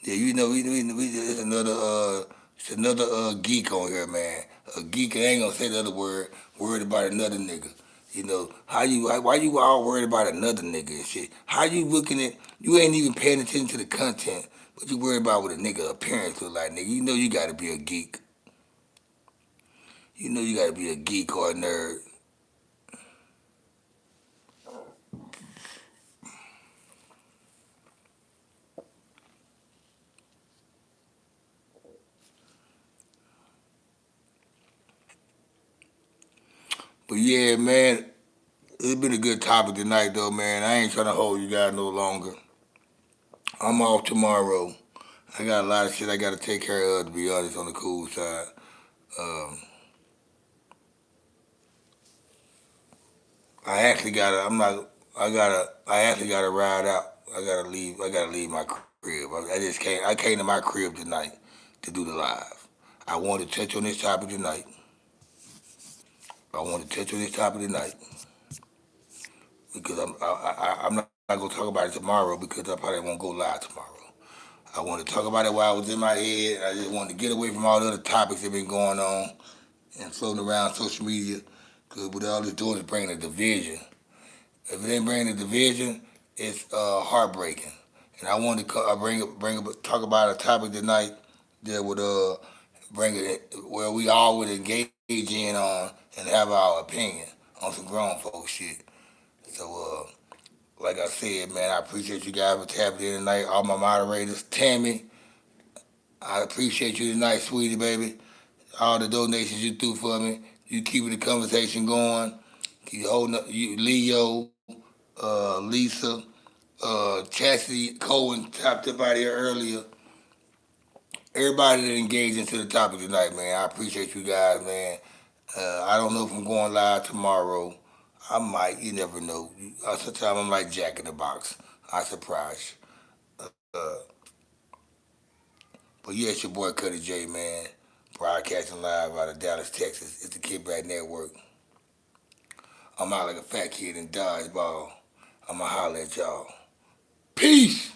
Yeah, it's another geek on here, man. A geek, I ain't gonna say the other word. Worried about another nigga. You know why you all worried about another nigga and shit? How you looking at? You ain't even paying attention to the content, but you worried about what a nigga appearance look like, nigga. You know you gotta be a geek. You know you gotta be a geek or a nerd. But yeah, man, it's been a good topic tonight, though, man. I ain't trying to hold you guys no longer. I'm off tomorrow. I got a lot of shit I got to take care of, to be honest, on the cool side. Um, I actually gotta. I'm not. I gotta. I actually gotta ride out. I gotta leave. I gotta leave my crib. I just came. I came to my crib tonight to do the live. I wanted to touch on this topic tonight. I want to touch on this topic tonight because I'm not gonna talk about it tomorrow because I probably won't go live tomorrow. I want to talk about it while I was in my head. I just wanted to get away from all the other topics that been going on and floating around social media. Because what all it's doing is bringing a division. If it ain't bringing a division, it's heartbreaking. And I wanted to talk about a topic tonight that would bring it where we all would engage in on and have our opinion on some grown folks shit. So like I said, man, I appreciate you guys for tapping in tonight. All my moderators, Tammy, I appreciate you tonight, sweetie baby. All the donations you threw for me. You keeping the conversation going. You holding up, you Leo, Lisa, Chastity Cohen tapped up out here earlier. Everybody that engaged into the topic tonight, man. I appreciate you guys, man. I don't know if I'm going live tomorrow. I might. You never know. Sometimes I'm like Jack in the Box. I surprise you. But yeah, it's your boy Cuddy J, man. Broadcasting live out of Dallas, Texas. It's the Kid Back Network. I'm out like a fat kid in dodgeball. I'ma holler at y'all. Peace.